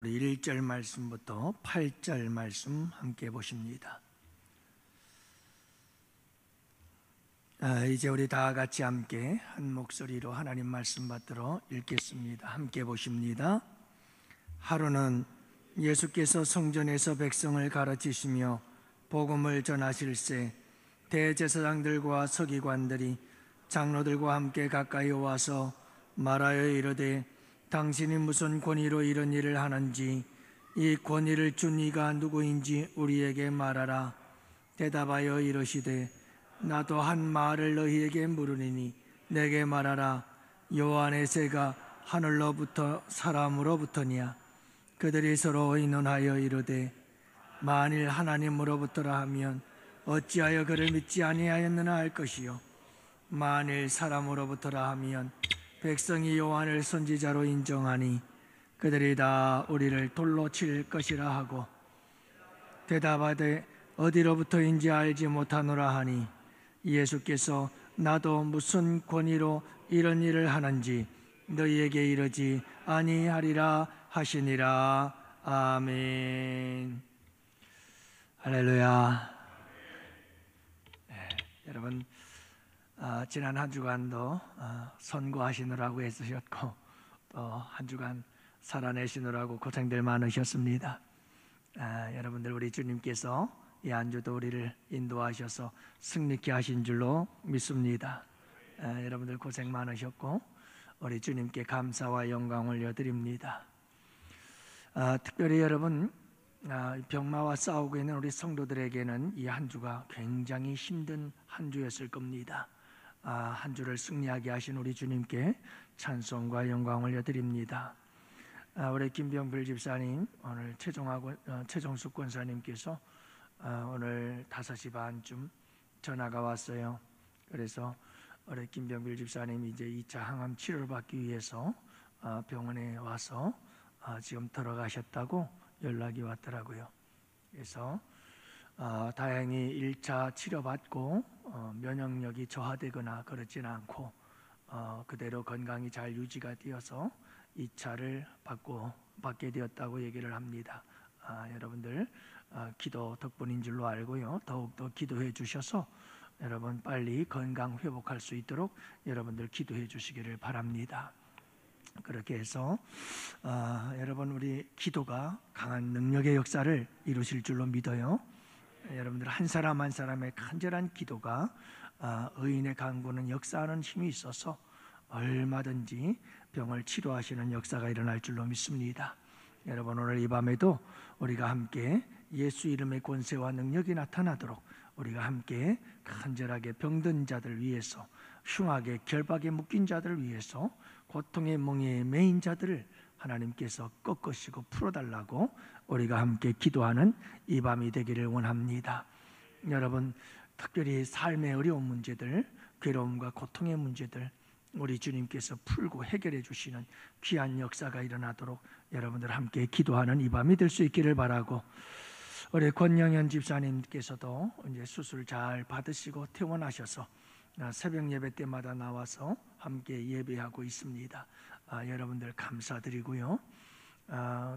우리 1절 말씀부터 8절 말씀 함께 보십니다. 이제 우리 다 같이 함께 한 목소리로 하나님 말씀 받들어 읽겠습니다. 함께 보십니다. 하루는 예수께서 성전에서 백성을 가르치시며 복음을 전하실새 대제사장들과 서기관들이 장로들과 함께 가까이 와서 말하여 이르되 당신이 무슨 권위로 이런 일을 하는지 이 권위를 준 이가 누구인지 우리에게 말하라. 대답하여 이르시되 나도 한 말을 너희에게 물으리니 내게 말하라. 요한의 세가 하늘로부터 사람으로부터냐? 그들이 서로 의논하여 이르되 만일 하나님으로부터라 하면 어찌하여 그를 믿지 아니하였느냐 할 것이요 만일 사람으로부터라 하면 백성이 요한을 선지자로 인정하니 그들이 다 우리를 돌로 칠 것이라 하고 대답하되 어디로부터인지 알지 못하노라 하니 예수께서 나도 무슨 권위로 이런 일을 하는지 너희에게 이르지 아니하리라 하시니라. 아멘. 할렐루야. 여러분 지난 한 주간도 선고하시느라고 애쓰셨고 또 한 주간 살아내시느라고 고생들 많으셨습니다. 여러분들 우리 주님께서 이 한 주도 우리를 인도하셔서 승리케 하신 줄로 믿습니다. 여러분들 고생 많으셨고 우리 주님께 감사와 영광을 올려드립니다. 특별히 여러분 병마와 싸우고 있는 우리 성도들에게는 이 한 주가 굉장히 힘든 한 주였을 겁니다. 한 주를 승리하게 하신 우리 주님께 찬송과 영광을 올려드립니다. 우리 김병필 집사님, 오늘 최종숙 권사님께서 오늘 5시 반쯤 전화가 왔어요. 그래서 우리 김병필 집사님이 이제 2차 항암 치료를 받기 위해서 병원에 와서 지금 들어가셨다고 연락이 왔더라고요. 그래서 다행히 1차 치료받고 면역력이 저하되거나 그렇지는 않고 그대로 건강이 잘 유지가 되어서 2차를 받게 되었다고 얘기를 합니다. 여러분들 기도 덕분인 줄로 알고요. 더욱더 기도해 주셔서 여러분 빨리 건강 회복할 수 있도록 여러분들 기도해 주시기를 바랍니다. 그렇게 해서 여러분 우리 기도가 강한 능력의 역사를 이루실 줄로 믿어요. 여러분들 한 사람 한 사람의 간절한 기도가 의인의 간구는 역사하는 힘이 있어서 얼마든지 병을 치료하시는 역사가 일어날 줄로 믿습니다. 여러분 오늘 이 밤에도 우리가 함께 예수 이름의 권세와 능력이 나타나도록 우리가 함께 간절하게 병든 자들 위해서 흉하게 결박에 묶인 자들 위해서 고통의 멍에에 매인 자들을 하나님께서 꺾으시고 풀어달라고 우리가 함께 기도하는 이 밤이 되기를 원합니다. 여러분 특별히 삶의 어려운 문제들, 괴로움과 고통의 문제들 우리 주님께서 풀고 해결해 주시는 귀한 역사가 일어나도록 여러분들 함께 기도하는 이 밤이 될 수 있기를 바라고 우리 권영현 집사님께서도 이제 수술 잘 받으시고 퇴원하셔서 새벽 예배 때마다 나와서 함께 예배하고 있습니다. 여러분들 감사드리고요.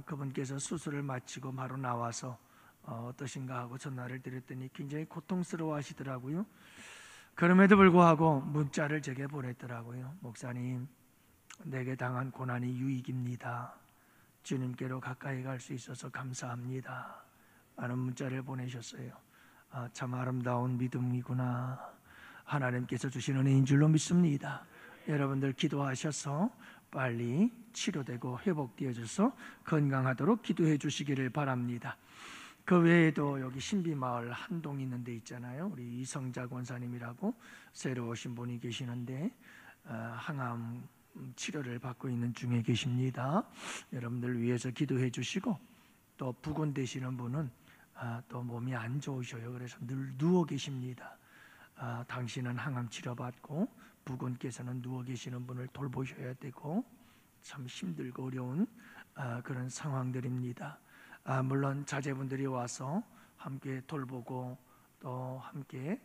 그분께서 수술을 마치고 바로 나와서 어떠신가 하고 전화를 드렸더니 굉장히 고통스러워 하시더라고요. 그럼에도 불구하고 문자를 제게 보냈더라고요. 목사님, 내게 당한 고난이 유익입니다. 주님께로 가까이 갈 수 있어서 감사합니다. 라는 문자를 보내셨어요. 참 아름다운 믿음이구나. 하나님께서 주신 은혜인 줄로 믿습니다. 여러분들 기도하셔서 빨리 치료되고 회복되어져서 건강하도록 기도해 주시기를 바랍니다. 그 외에도 여기 신비마을 한동 있는 데 있잖아요. 우리 이성자 권사님이라고 새로 오신 분이 계시는데 항암 치료를 받고 있는 중에 계십니다. 여러분들 위해서 기도해 주시고 또 부근 되시는 분은 또 몸이 안 좋으셔요. 그래서 늘 누워 계십니다. 당신은 항암 치료받고 부군께서는 누워 계시는 분을 돌보셔야 되고 참 힘들고 어려운 그런 상황들입니다. 물론 자제분들이 와서 함께 돌보고 또 함께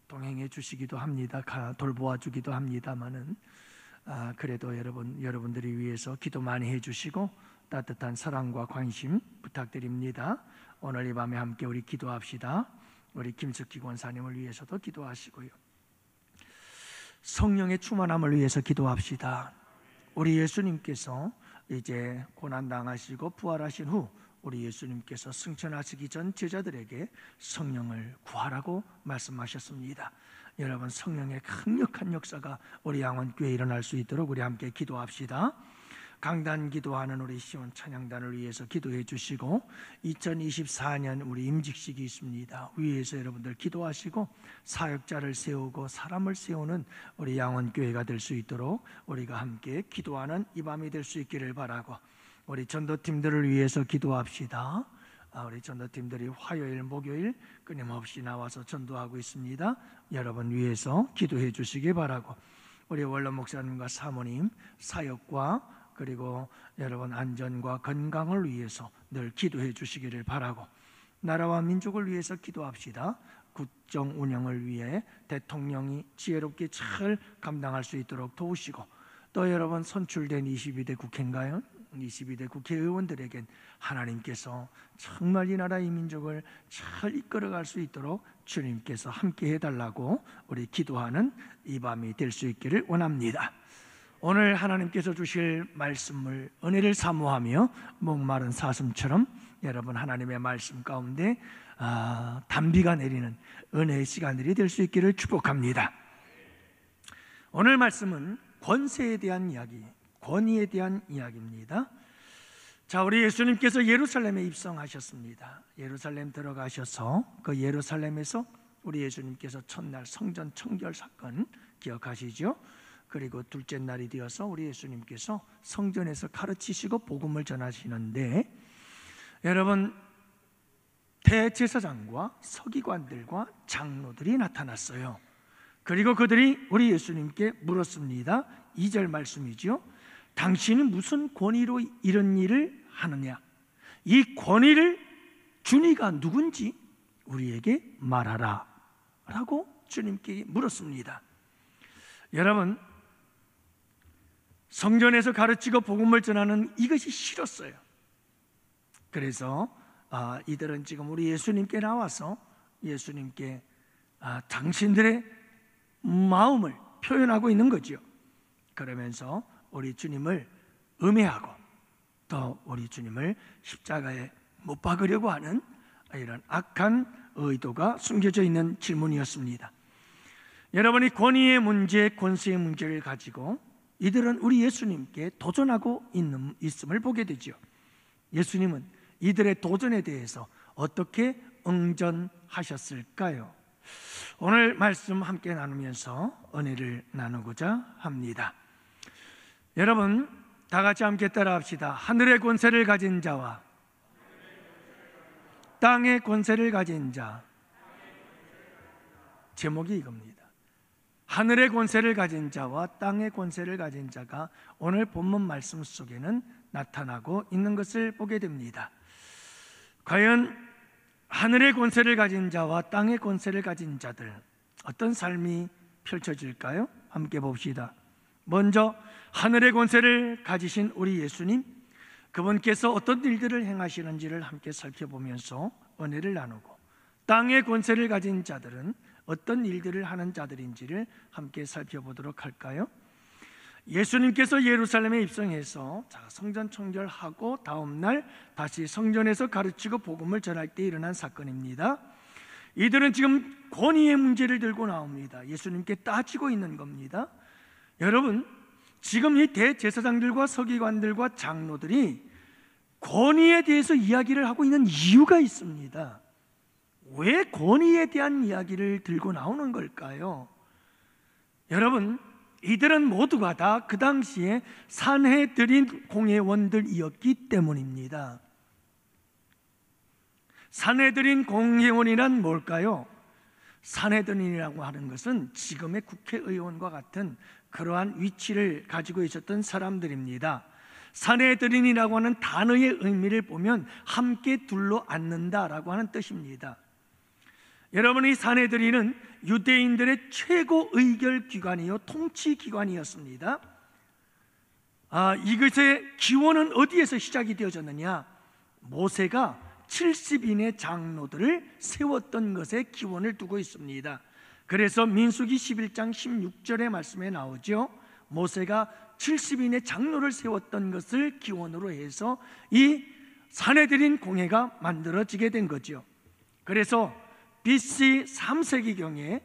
동행해 주시기도 합니다. 돌보아 주기도 합니다만은 그래도 여러분들이 위해서 기도 많이 해 주시고 따뜻한 사랑과 관심 부탁드립니다. 오늘 이 밤에 함께 우리 기도합시다. 우리 김숙기 권사님을 위해서도 기도하시고요, 성령의 충만함을 위해서 기도합시다. 우리 예수님께서 이제 고난당하시고 부활하신 후 우리 예수님께서 승천하시기 전 제자들에게 성령을 구하라고 말씀하셨습니다. 여러분, 성령의 강력한 역사가 우리 양원교회에 일어날 수 있도록 우리 함께 기도합시다. 강단 기도하는 우리 시온 찬양단을 위해서 기도해 주시고, 2024년 우리 임직식이 있습니다. 위에서 여러분들 기도하시고 사역자를 세우고 사람을 세우는 우리 양원교회가 될 수 있도록 우리가 함께 기도하는 이 밤이 될 수 있기를 바라고, 우리 전도팀들을 위해서 기도합시다. 우리 전도팀들이 화요일, 목요일 끊임없이 나와서 전도하고 있습니다. 여러분 위해서 기도해 주시기 바라고, 우리 원로 목사님과 사모님 사역과 그리고 여러분 안전과 건강을 위해서 늘 기도해 주시기를 바라고, 나라와 민족을 위해서 기도합시다. 국정 운영을 위해 대통령이 지혜롭게 잘 감당할 수 있도록 도우시고, 또 여러분 선출된 22대 국회인가요? 22대 국회의원들에겐 하나님께서 정말 이 나라 이 민족을 잘 이끌어갈 수 있도록 주님께서 함께 해달라고 우리 기도하는 이 밤이 될 수 있기를 원합니다. 오늘 하나님께서 주실 말씀을 은혜를 사모하며 목마른 사슴처럼 여러분 하나님의 말씀 가운데 단비가 내리는 은혜의 시간들이 될 수 있기를 축복합니다. 오늘 말씀은 권세에 대한 이야기, 권위에 대한 이야기입니다. 자, 우리 예수님께서 예루살렘에 입성하셨습니다. 예루살렘 들어가셔서 그 예루살렘에서 우리 예수님께서 첫날 성전 청결 사건 기억하시죠? 그리고 둘째 날이 되어서 우리 예수님께서 성전에서 가르치시고 복음을 전하시는데, 여러분 대제사장과 서기관들과 장로들이 나타났어요. 그리고 그들이 우리 예수님께 물었습니다. 2절 말씀이죠. 당신은 무슨 권위로 이런 일을 하느냐? 이 권위를 주니가 누군지 우리에게 말하라 라고 주님께 물었습니다. 여러분, 성전에서 가르치고 복음을 전하는 이것이 싫었어요. 그래서 이들은 지금 우리 예수님께 나와서 예수님께 당신들의 마음을 표현하고 있는 거죠. 그러면서 우리 주님을 음해하고 또 우리 주님을 십자가에 못 박으려고 하는 이런 악한 의도가 숨겨져 있는 질문이었습니다. 여러분이 권위의 문제, 권세의 문제를 가지고 이들은 우리 예수님께 도전하고 있음을 보게 되죠. 예수님은 이들의 도전에 대해서 어떻게 응전하셨을까요? 오늘 말씀 함께 나누면서 은혜를 나누고자 합니다. 여러분 다 같이 함께 따라합시다. 하늘의 권세를 가진 자와 땅의 권세를 가진 자. 제목이 이겁니다. 하늘의 권세를 가진 자와 땅의 권세를 가진 자가 오늘 본문 말씀 속에는 나타나고 있는 것을 보게 됩니다. 과연 하늘의 권세를 가진 자와 땅의 권세를 가진 자들, 어떤 삶이 펼쳐질까요? 함께 봅시다. 먼저 하늘의 권세를 가지신 우리 예수님, 그분께서 어떤 일들을 행하시는지를 함께 살펴보면서 은혜를 나누고, 땅의 권세를 가진 자들은 어떤 일들을 하는 자들인지를 함께 살펴보도록 할까요? 예수님께서 예루살렘에 입성해서 성전 청결하고 다음 날 다시 성전에서 가르치고 복음을 전할 때 일어난 사건입니다. 이들은 지금 권위의 문제를 들고 나옵니다. 예수님께 따지고 있는 겁니다. 여러분, 지금 이 대제사장들과 서기관들과 장로들이 권위에 대해서 이야기를 하고 있는 이유가 있습니다. 왜 권위에 대한 이야기를 들고 나오는 걸까요? 여러분, 이들은 모두가 다 그 당시에 산헤드린 공회원들이었기 때문입니다. 산헤드린 공회원이란 뭘까요? 산헤드린이라고 하는 것은 지금의 국회의원과 같은 그러한 위치를 가지고 있었던 사람들입니다. 산헤드린이라고 하는 단어의 의미를 보면 함께 둘러 앉는다라고 하는 뜻입니다. 여러분, 이 산헤드린은 유대인들의 최고 의결 기관이요 통치 기관이었습니다. 이것의 기원은 어디에서 시작이 되어졌느냐? 모세가 70인의 장로들을 세웠던 것에 기원을 두고 있습니다. 그래서 민수기 11장 16절의 말씀에 나오죠. 모세가 70인의 장로를 세웠던 것을 기원으로 해서 이 산헤드린 공회가 만들어지게 된 거죠. 그래서 BC 3세기경에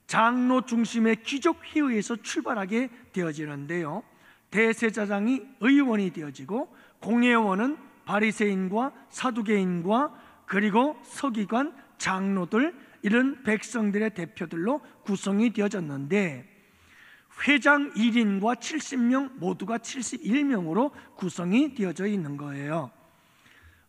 장로 중심의 귀족 회의에서 출발하게 되어지는데요, 대제사장이 의원이 되어지고 공회원은 바리새인과 사두개인과 그리고 서기관, 장로들, 이런 백성들의 대표들로 구성이 되어졌는데, 회장 1인과 70명 모두가 71명으로 구성이 되어져 있는 거예요.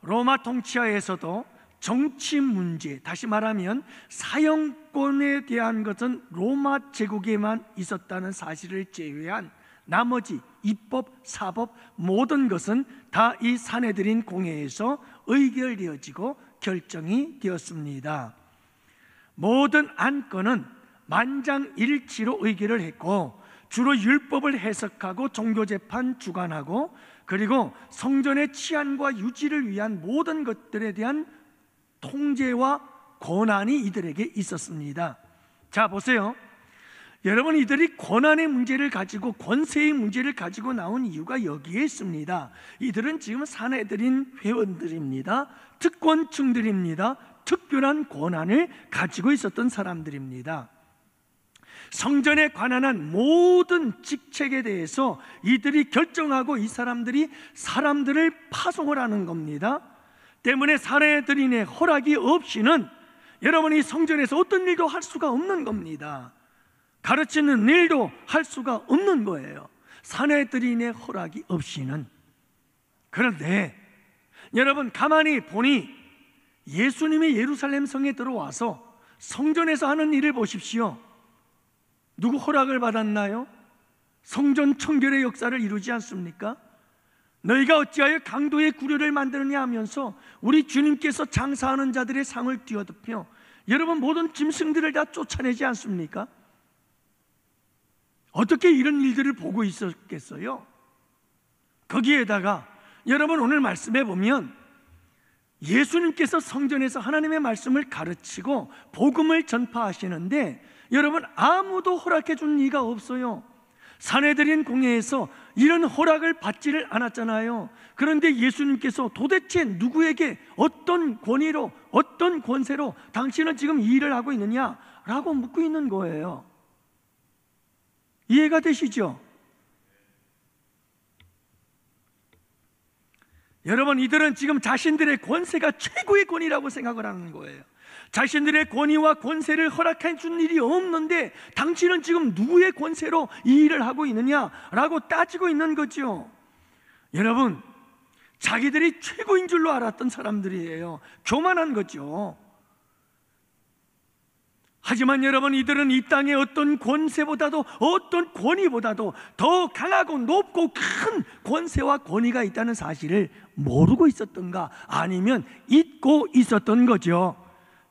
로마 통치하에서도 정치 문제, 다시 말하면 사형권에 대한 것은 로마 제국에만 있었다는 사실을 제외한 나머지 입법, 사법 모든 것은 다 이 산헤드린 공회에서 의결되어지고 결정이 되었습니다. 모든 안건은 만장일치로 의결을 했고, 주로 율법을 해석하고 종교재판 주관하고, 그리고 성전의 치안과 유지를 위한 모든 것들에 대한 통제와 권한이 이들에게 있었습니다. 자, 보세요. 여러분, 이들이 권한의 문제를 가지고, 권세의 문제를 가지고 나온 이유가 여기에 있습니다. 이들은 지금 산헤드린 회원들입니다. 특권층들입니다. 특별한 권한을 가지고 있었던 사람들입니다. 성전에 관한 모든 직책에 대해서 이들이 결정하고, 이 사람들이 사람들을 파송을 하는 겁니다. 때문에 산헤드린의 허락이 없이는 여러분이 성전에서 어떤 일도 할 수가 없는 겁니다. 가르치는 일도 할 수가 없는 거예요, 산헤드린의 허락이 없이는. 그런데 여러분, 가만히 보니 예수님이 예루살렘 성에 들어와서 성전에서 하는 일을 보십시오. 누구 허락을 받았나요? 성전 청결의 역사를 이루지 않습니까? 너희가 어찌하여 강도의 구려를 만드느냐 하면서 우리 주님께서 장사하는 자들의 상을 뛰어덮여 여러분 모든 짐승들을 다 쫓아내지 않습니까? 어떻게 이런 일들을 보고 있었겠어요? 거기에다가 여러분, 오늘 말씀해 보면 예수님께서 성전에서 하나님의 말씀을 가르치고 복음을 전파하시는데, 여러분 아무도 허락해 준 이가 없어요. 산헤드린 공회에서 이런 허락을 받지를 않았잖아요. 그런데 예수님께서 도대체 누구에게 어떤 권위로, 어떤 권세로 당신은 지금 이 일을 하고 있느냐라고 묻고 있는 거예요. 이해가 되시죠? 여러분, 이들은 지금 자신들의 권세가 최고의 권위라고 생각을 하는 거예요. 자신들의 권위와 권세를 허락해 준 일이 없는데 당신은 지금 누구의 권세로 이 일을 하고 있느냐라고 따지고 있는 거죠. 여러분, 자기들이 최고인 줄로 알았던 사람들이에요. 교만한 거죠. 하지만 여러분, 이들은 이 땅의 어떤 권세보다도, 어떤 권위보다도 더 강하고 높고 큰 권세와 권위가 있다는 사실을 모르고 있었던가, 아니면 잊고 있었던 거죠.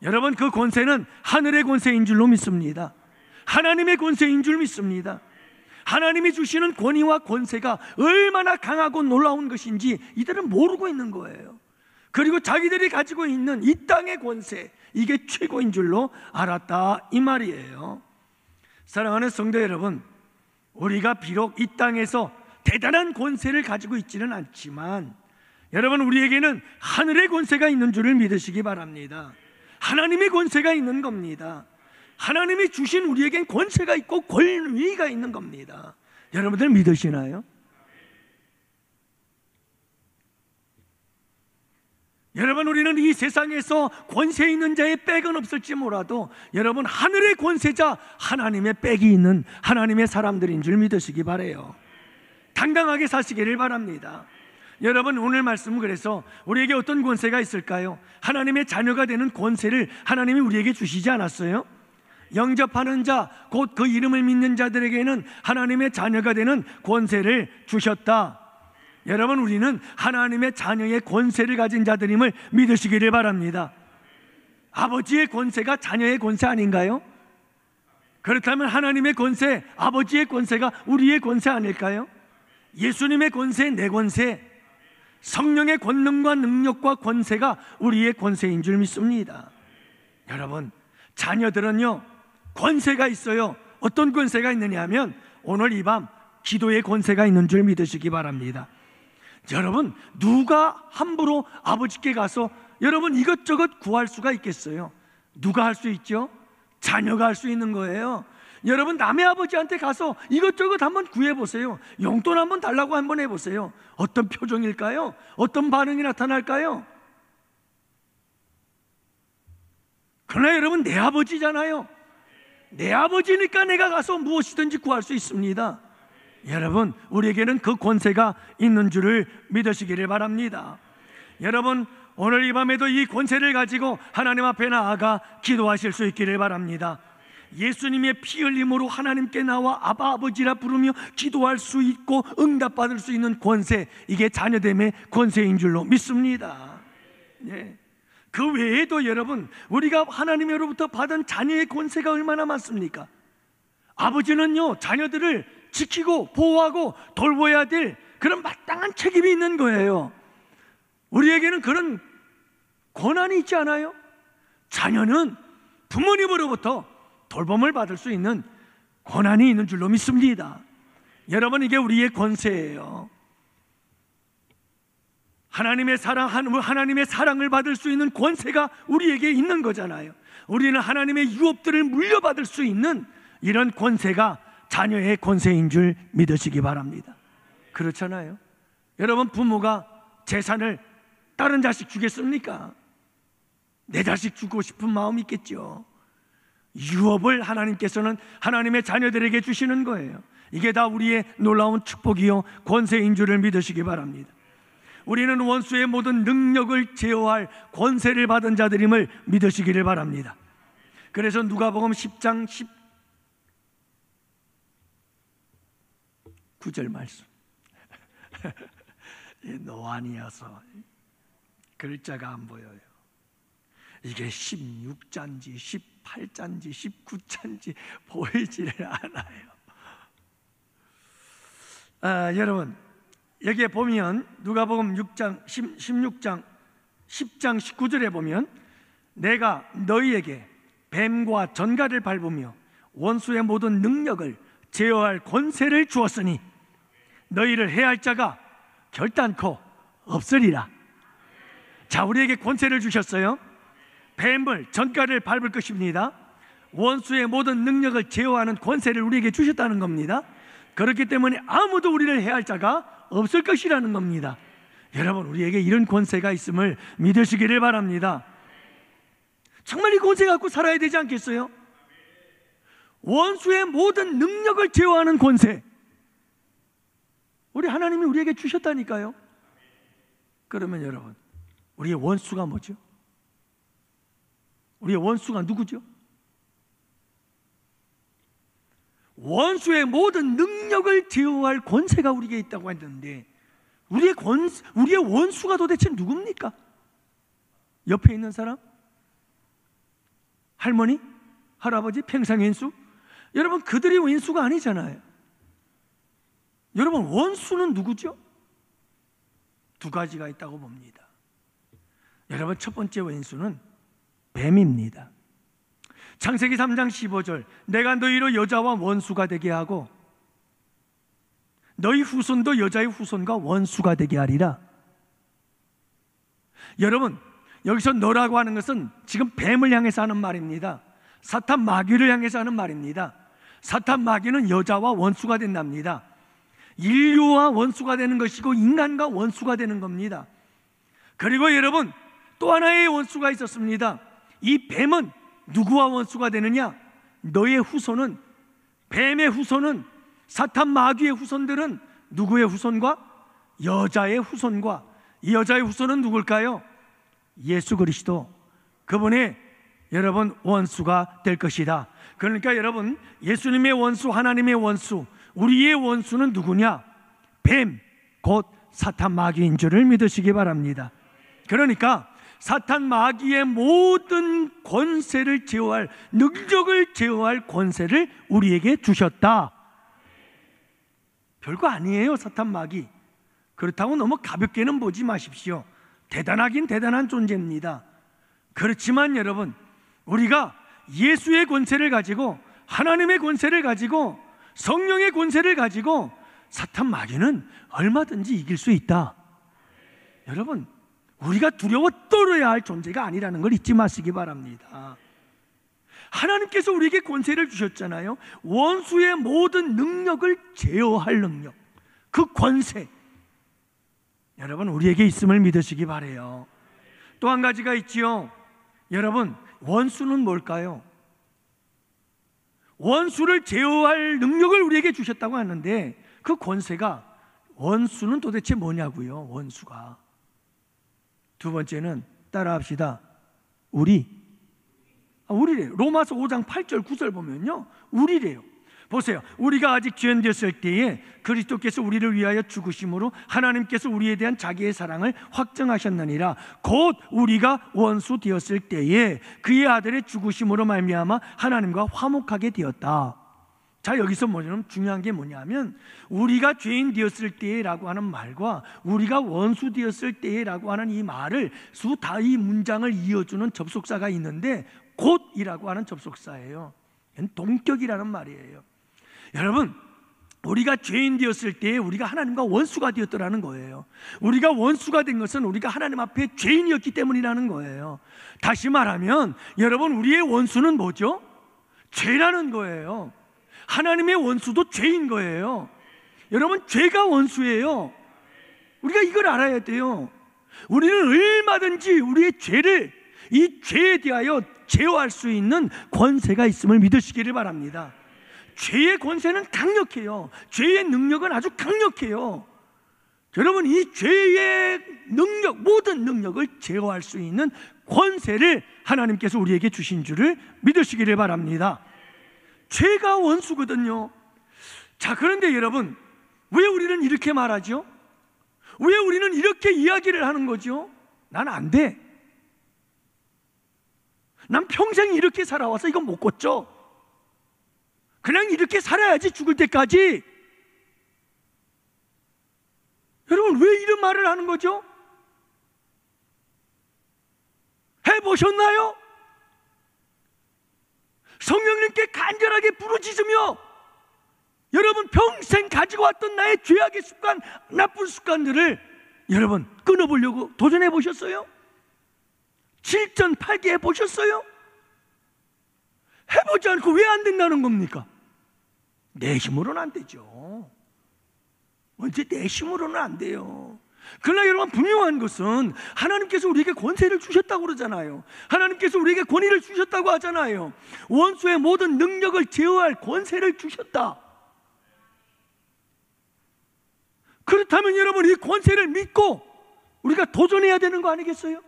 여러분, 그 권세는 하늘의 권세인 줄로 믿습니다. 하나님의 권세인 줄 믿습니다. 하나님이 주시는 권위와 권세가 얼마나 강하고 놀라운 것인지 이들은 모르고 있는 거예요. 그리고 자기들이 가지고 있는 이 땅의 권세, 이게 최고인 줄로 알았다, 이 말이에요. 사랑하는 성도 여러분, 우리가 비록 이 땅에서 대단한 권세를 가지고 있지는 않지만 여러분, 우리에게는 하늘의 권세가 있는 줄을 믿으시기 바랍니다. 하나님의 권세가 있는 겁니다. 하나님이 주신 우리에겐 권세가 있고 권위가 있는 겁니다. 여러분들 믿으시나요? 여러분, 우리는 이 세상에서 권세 있는 자의 백은 없을지 몰라도 여러분, 하늘의 권세자 하나님의 백이 있는 하나님의 사람들인 줄 믿으시기 바라요. 당당하게 사시기를 바랍니다. 여러분, 오늘 말씀은 그래서 우리에게 어떤 권세가 있을까요? 하나님의 자녀가 되는 권세를 하나님이 우리에게 주시지 않았어요? 영접하는 자, 곧 그 이름을 믿는 자들에게는 하나님의 자녀가 되는 권세를 주셨다. 여러분, 우리는 하나님의 자녀의 권세를 가진 자들임을 믿으시기를 바랍니다. 아버지의 권세가 자녀의 권세 아닌가요? 그렇다면 하나님의 권세, 아버지의 권세가 우리의 권세 아닐까요? 예수님의 권세, 내 권세, 성령의 권능과 능력과 권세가 우리의 권세인 줄 믿습니다. 여러분, 자녀들은요 권세가 있어요. 어떤 권세가 있느냐 하면 오늘 이 밤 기도의 권세가 있는 줄 믿으시기 바랍니다. 여러분, 누가 함부로 아버지께 가서 여러분 이것저것 구할 수가 있겠어요? 누가 할 수 있죠? 자녀가 할 수 있는 거예요. 여러분, 남의 아버지한테 가서 이것저것 한번 구해보세요. 용돈 한번 달라고 한번 해보세요. 어떤 표정일까요? 어떤 반응이 나타날까요? 그러나 여러분, 내 아버지잖아요. 내 아버지니까 내가 가서 무엇이든지 구할 수 있습니다. 여러분, 우리에게는 그 권세가 있는 줄을 믿으시기를 바랍니다. 여러분, 오늘 이 밤에도 이 권세를 가지고 하나님 앞에 나아가 기도하실 수 있기를 바랍니다. 예수님의 피 흘림으로 하나님께 나와 아바 아버지라 부르며 기도할 수 있고 응답받을 수 있는 권세, 이게 자녀됨의 권세인 줄로 믿습니다. 예. 그 외에도 여러분, 우리가 하나님으로부터 받은 자녀의 권세가 얼마나 많습니까? 아버지는요 자녀들을 지키고 보호하고 돌보아야 될 그런 마땅한 책임이 있는 거예요. 우리에게는 그런 권한이 있지 않아요? 자녀는 부모님으로부터 돌봄을 받을 수 있는 권한이 있는 줄로 믿습니다. 여러분, 이게 우리의 권세예요. 하나님의 사랑을 받을 수 있는 권세가 우리에게 있는 거잖아요. 우리는 하나님의 유업들을 물려받을 수 있는 이런 권세가 자녀의 권세인 줄 믿으시기 바랍니다. 그렇잖아요. 여러분, 부모가 재산을 다른 자식 주겠습니까? 내 자식 주고 싶은 마음이 있겠죠. 유업을 하나님께서는 하나님의 자녀들에게 주시는 거예요. 이게 다 우리의 놀라운 축복이요 권세인 줄을 믿으시기 바랍니다. 우리는 원수의 모든 능력을 제어할 권세를 받은 자들임을 믿으시기를 바랍니다. 그래서 누가복음 10장 19절 말씀 노안이어서 글자가 안 보여요. 이게 16자인지 18자인지 19자인지 보이지를 않아요. 여러분, 여기에 보면 누가복음 16장 10장 19절에 보면 내가 너희에게 뱀과 전갈을 밟으며 원수의 모든 능력을 제어할 권세를 주었으니 너희를 해할 자가 결단코 없으리라. 자, 우리에게 권세를 주셨어요. 뱀을, 전갈을 밟을 것입니다. 원수의 모든 능력을 제어하는 권세를 우리에게 주셨다는 겁니다. 그렇기 때문에 아무도 우리를 해할 자가 없을 것이라는 겁니다. 여러분, 우리에게 이런 권세가 있음을 믿으시기를 바랍니다. 정말 이 권세 갖고 살아야 되지 않겠어요? 원수의 모든 능력을 제어하는 권세, 우리 하나님이 우리에게 주셨다니까요. 그러면 여러분, 우리의 원수가 뭐죠? 우리의 원수가 누구죠? 원수의 모든 능력을 제어할 권세가 우리에게 있다고 했는데 우리의 원수가 도대체 누굽니까? 옆에 있는 사람? 할머니? 할아버지? 평생 왼수? 여러분, 그들이 왼수가 아니잖아요. 여러분, 원수는 누구죠? 두 가지가 있다고 봅니다. 여러분, 첫 번째 왼수는 뱀입니다. 창세기 3장 15절 내가 너희로 여자와 원수가 되게 하고 너희 후손도 여자의 후손과 원수가 되게 하리라. 여러분, 여기서 너라고 하는 것은 지금 뱀을 향해서 하는 말입니다. 사탄 마귀를 향해서 하는 말입니다. 사탄 마귀는 여자와 원수가 된답니다. 인류와 원수가 되는 것이고 인간과 원수가 되는 겁니다. 그리고 여러분, 또 하나의 원수가 있었습니다. 이 뱀은 누구와 원수가 되느냐? 너의 후손은, 뱀의 후손은, 사탄 마귀의 후손들은 누구의 후손과? 여자의 후손과. 이 여자의 후손은 누굴까요? 예수 그리스도, 그분의 여러분 원수가 될 것이다. 그러니까 여러분, 예수님의 원수, 하나님의 원수, 우리의 원수는 누구냐? 뱀, 곧 사탄 마귀인 줄을 믿으시기 바랍니다. 그러니까 사탄 마귀의 모든 권세를 제어할, 능력을 제어할 권세를 우리에게 주셨다. 별거 아니에요, 사탄 마귀. 그렇다고 너무 가볍게는 보지 마십시오. 대단하긴 대단한 존재입니다. 그렇지만 여러분, 우리가 예수의 권세를 가지고, 하나님의 권세를 가지고, 성령의 권세를 가지고 사탄 마귀는 얼마든지 이길 수 있다. 여러분, 우리가 두려워 떨어야 할 존재가 아니라는 걸 잊지 마시기 바랍니다. 하나님께서 우리에게 권세를 주셨잖아요. 원수의 모든 능력을 제어할 능력, 그 권세, 여러분 우리에게 있음을 믿으시기 바라요. 또 한 가지가 있지요. 여러분, 원수는 뭘까요? 원수를 제어할 능력을 우리에게 주셨다고 하는데, 그 권세가, 원수는 도대체 뭐냐고요? 원수가. 두 번째는 따라합시다. 우리래요. 로마서 5장 8절 9절 보면요, 우리래요. 보세요. 우리가 아직 죄인 되었을 때에 그리스도께서 우리를 위하여 죽으심으로 하나님께서 우리에 대한 자기의 사랑을 확증하셨느니라. 곧 우리가 원수 되었을 때에 그의 아들의 죽으심으로 말미암아 하나님과 화목하게 되었다. 자, 여기서 뭐냐면 중요한 게 뭐냐면, 우리가 죄인 되었을 때라고 하는 말과 우리가 원수 되었을 때라고 하는 이 말을 다 이 문장을 이어주는 접속사가 있는데, 곧이라고 하는 접속사예요. 동격이라는 말이에요. 여러분, 우리가 죄인 되었을 때 우리가 하나님과 원수가 되었더라는 거예요. 우리가 원수가 된 것은 우리가 하나님 앞에 죄인이었기 때문이라는 거예요. 다시 말하면 여러분, 우리의 원수는 뭐죠? 죄라는 거예요. 하나님의 원수도 죄인 거예요. 여러분, 죄가 원수예요. 우리가 이걸 알아야 돼요. 우리는 얼마든지 우리의 죄를, 이 죄에 대하여 제어할 수 있는 권세가 있음을 믿으시기를 바랍니다. 죄의 권세는 강력해요. 죄의 능력은 아주 강력해요. 여러분, 이 죄의 능력, 모든 능력을 제어할 수 있는 권세를 하나님께서 우리에게 주신 줄을 믿으시기를 바랍니다. 죄가 원수거든요. 자, 그런데 여러분, 왜 우리는 이렇게 말하죠? 왜 우리는 이렇게 이야기를 하는 거죠? 난 안 돼. 난 평생 이렇게 살아와서 이건 못 고쳐. 그냥 이렇게 살아야지, 죽을 때까지. 여러분, 왜 이런 말을 하는 거죠? 해보셨나요? 성령님께 간절하게 부르짖으며 여러분 평생 가지고 왔던 나의 죄악의 습관, 나쁜 습관들을 여러분 끊어보려고 도전해 보셨어요? 실전팔기 해보셨어요? 해보지 않고 왜 안 된다는 겁니까? 내 힘으로는 안 되죠. 언제 내 힘으로는 안 돼요. 그러나 여러분, 분명한 것은 하나님께서 우리에게 권세를 주셨다고 그러잖아요. 하나님께서 우리에게 권위를 주셨다고 하잖아요. 원수의 모든 능력을 제어할 권세를 주셨다. 그렇다면 여러분, 이 권세를 믿고 우리가 도전해야 되는 거 아니겠어요?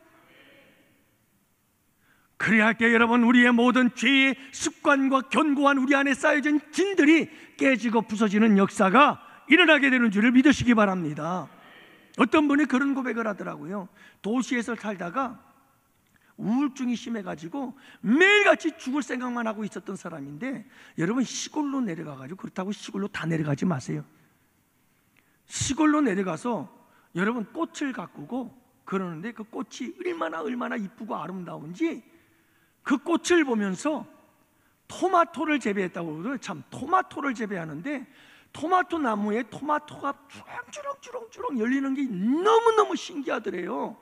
그래야 할 때 여러분, 우리의 모든 죄의 습관과 견고한 우리 안에 쌓여진 진들이 깨지고 부서지는 역사가 일어나게 되는 줄을 믿으시기 바랍니다. 어떤 분이 그런 고백을 하더라고요. 도시에서 살다가 우울증이 심해가지고 매일같이 죽을 생각만 하고 있었던 사람인데, 여러분 시골로 내려가가지고, 그렇다고 시골로 다 내려가지 마세요. 시골로 내려가서 여러분 꽃을 가꾸고 그러는데, 그 꽃이 얼마나 이쁘고 아름다운지 그 꽃을 보면서 토마토를 재배했다고 그러더라고요. 참, 토마토를 재배하는데 토마토 나무에 토마토가 주렁주렁 열리는 게 너무너무 신기하더래요.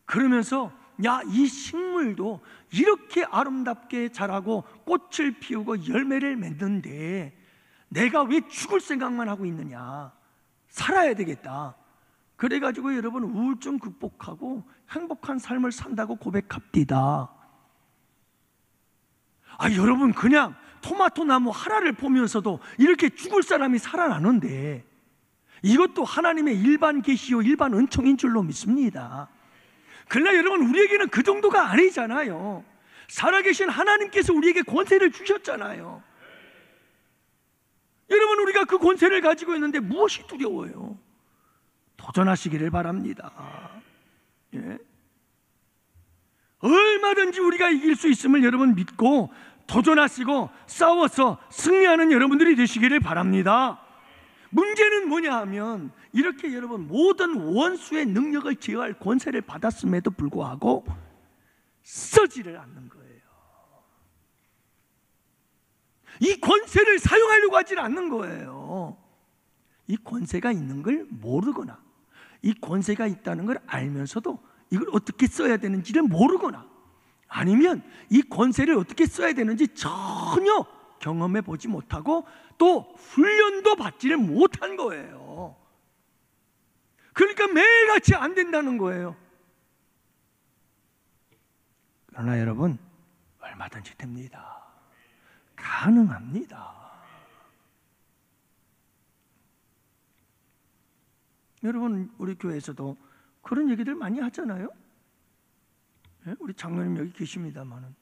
그러면서 야, 이 식물도 이렇게 아름답게 자라고 꽃을 피우고 열매를 맺는데 내가 왜 죽을 생각만 하고 있느냐, 살아야 되겠다. 그래가지고 여러분 우울증 극복하고 행복한 삶을 산다고 고백합니다. 여러분, 그냥 토마토 나무 하나를 보면서도 이렇게 죽을 사람이 살아나는데, 이것도 하나님의 일반 계시요 일반 은총인 줄로 믿습니다. 그러나 여러분, 우리에게는 그 정도가 아니잖아요. 살아계신 하나님께서 우리에게 권세를 주셨잖아요. 여러분, 우리가 그 권세를 가지고 있는데 무엇이 두려워요? 도전하시기를 바랍니다. 예? 얼마든지 우리가 이길 수 있음을 여러분 믿고 도전하시고 싸워서 승리하는 여러분들이 되시기를 바랍니다. 문제는 뭐냐 하면 이렇게 여러분 모든 원수의 능력을 제어할 권세를 받았음에도 불구하고 쓰지를 않는 거예요. 이 권세를 사용하려고 하질 않는 거예요. 이 권세가 있는 걸 모르거나 이 권세가 있다는 걸 알면서도 이걸 어떻게 써야 되는지를 모르거나 아니면 이 권세를 어떻게 써야 되는지 전혀 경험해 보지 못하고 또 훈련도 받지를 못한 거예요. 그러니까 매일같이 안 된다는 거예요. 그러나 여러분 얼마든지 됩니다. 가능합니다. 여러분 우리 교회에서도 그런 얘기들 많이 하잖아요. 우리 장로님 여기 계십니다만은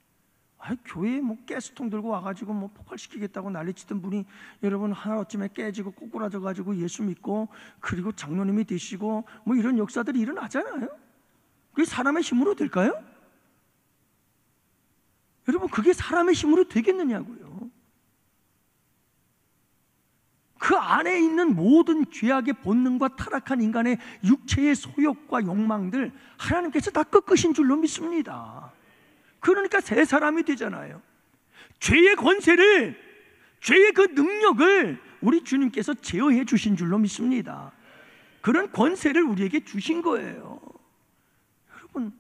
교회에 뭐 가스통 들고 와가지고 뭐 폭발시키겠다고 난리치던 분이 여러분 하루쯤에 깨지고 꼬꾸라져가지고 예수 믿고 그리고 장로님이 되시고 뭐 이런 역사들이 일어나잖아요. 그게 사람의 힘으로 될까요? 여러분 그게 사람의 힘으로 되겠느냐고요. 그 안에 있는 모든 죄악의 본능과 타락한 인간의 육체의 소욕과 욕망들 하나님께서 다 꺾으신 줄로 믿습니다. 그러니까 새 사람이 되잖아요. 죄의 권세를, 죄의 그 능력을 우리 주님께서 제어해 주신 줄로 믿습니다. 그런 권세를 우리에게 주신 거예요. 여러분,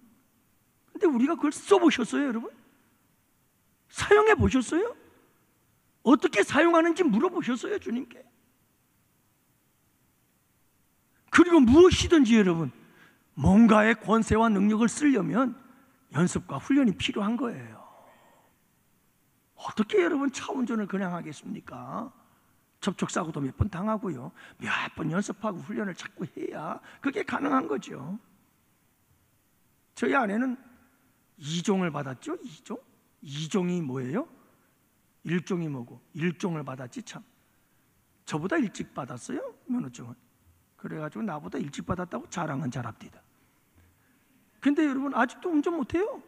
근데 우리가 그걸 써보셨어요, 여러분? 사용해 보셨어요? 어떻게 사용하는지 물어보셨어요, 주님께? 그리고 무엇이든지 여러분, 뭔가의 권세와 능력을 쓰려면 연습과 훈련이 필요한 거예요. 어떻게 여러분 차 운전을 그냥 하겠습니까? 접촉사고도 몇 번 당하고요, 몇 번 연습하고 훈련을 자꾸 해야 그게 가능한 거죠. 저희 아내는 2종을 받았죠. 2종? 2종이 뭐예요? 1종이 뭐고 1종을 받았지 참. 저보다 일찍 받았어요, 면허증을. 그래가지고 나보다 일찍 받았다고 자랑은 잘합니다. 근데 여러분 아직도 운전 못해요.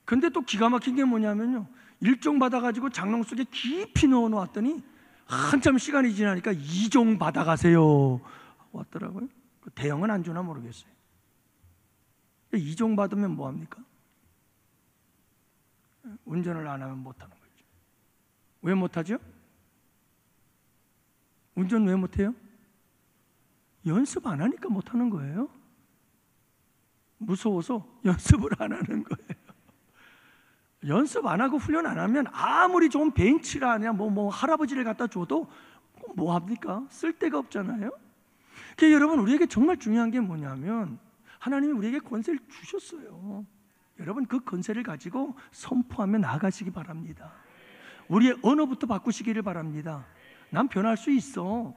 근데 또 기가 막힌 게 뭐냐면요, 1종 받아가지고 장롱 속에 깊이 넣어놓았더니 한참 시간이 지나니까 2종 받아가세요 왔더라고요. 대형은 안 주나 모르겠어요. 2종 받으면 뭐합니까? 운전을 안 하면 못하는 거죠. 왜 못하죠? 운전 왜 못해요? 연습 안 하니까 못하는 거예요. 무서워서 연습을 안 하는 거예요. 연습 안 하고 훈련 안 하면 아무리 좋은 벤츠라 아니야 뭐 할아버지를 갖다 줘도 뭐 합니까? 쓸 데가 없잖아요. 그러니까 여러분 우리에게 정말 중요한 게 뭐냐면 하나님이 우리에게 권세를 주셨어요. 여러분 그 권세를 가지고 선포하며 나아가시기 바랍니다. 우리의 언어부터 바꾸시기를 바랍니다. 난 변할 수 있어.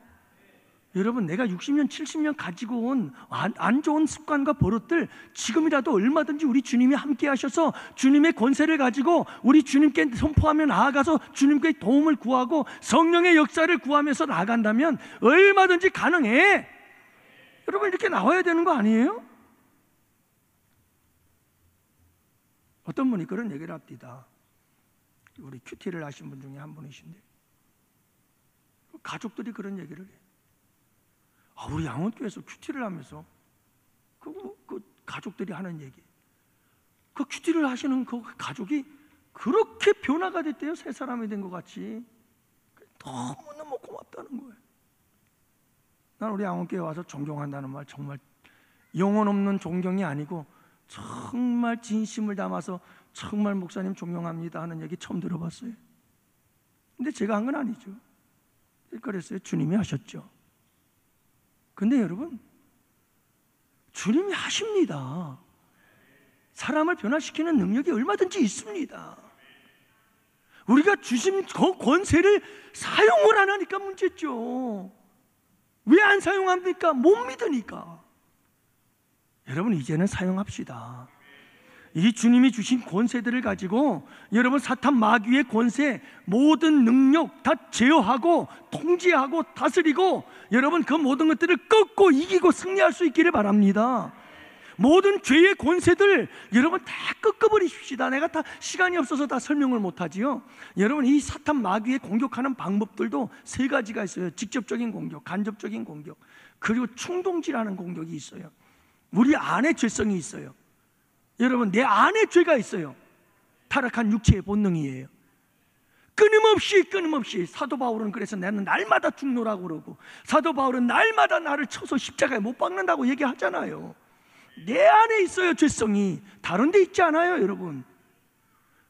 여러분 내가 60년 70년 가지고 온 안 좋은 습관과 버릇들 지금이라도 얼마든지 우리 주님이 함께 하셔서 주님의 권세를 가지고 우리 주님께 선포하며 나아가서 주님께 도움을 구하고 성령의 역사를 구하면서 나아간다면 얼마든지 가능해. 여러분 이렇게 나와야 되는 거 아니에요? 어떤 분이 그런 얘기를 합니다. 우리 큐티를 하신 분 중에 한 분이신데 가족들이 그런 얘기를 해요. 우리 양원교회에서 큐티를 하면서 그 가족들이 하는 얘기, 그 큐티를 하시는 그 가족이 그렇게 변화가 됐대요. 새 사람이 된 것 같이. 너무너무 고맙다는 거예요. 난 우리 양원교회 와서 존경한다는 말 정말 영혼 없는 존경이 아니고 정말 진심을 담아서 정말 목사님 존경합니다 하는 얘기 처음 들어봤어요. 근데 제가 한 건 아니죠. 그랬어요. 주님이 하셨죠. 근데 여러분 주님이 하십니다. 사람을 변화시키는 능력이 얼마든지 있습니다. 우리가 주신 그 권세를 사용을 안 하니까 문제죠. 왜 안 사용합니까? 못 믿으니까. 여러분 이제는 사용합시다. 이 주님이 주신 권세들을 가지고 여러분 사탄 마귀의 권세 모든 능력 다 제어하고 통제하고 다스리고 여러분 그 모든 것들을 꺾고 이기고 승리할 수 있기를 바랍니다. 모든 죄의 권세들 여러분 다 꺾어버리십시다. 내가 다 시간이 없어서 다 설명을 못하지요. 여러분, 이 사탄 마귀에 공격하는 방법들도 세 가지가 있어요. 직접적인 공격, 간접적인 공격, 그리고 충동질하는 공격이 있어요. 우리 안에 죄성이 있어요. 여러분, 내 안에 죄가 있어요. 타락한 육체의 본능이에요. 끊임없이 사도 바울은 그래서 나는 날마다 죽노라고 그러고, 사도 바울은 날마다 나를 쳐서 십자가에 못 박는다고 얘기하잖아요. 내 안에 있어요. 죄성이 다른 데 있지 않아요. 여러분,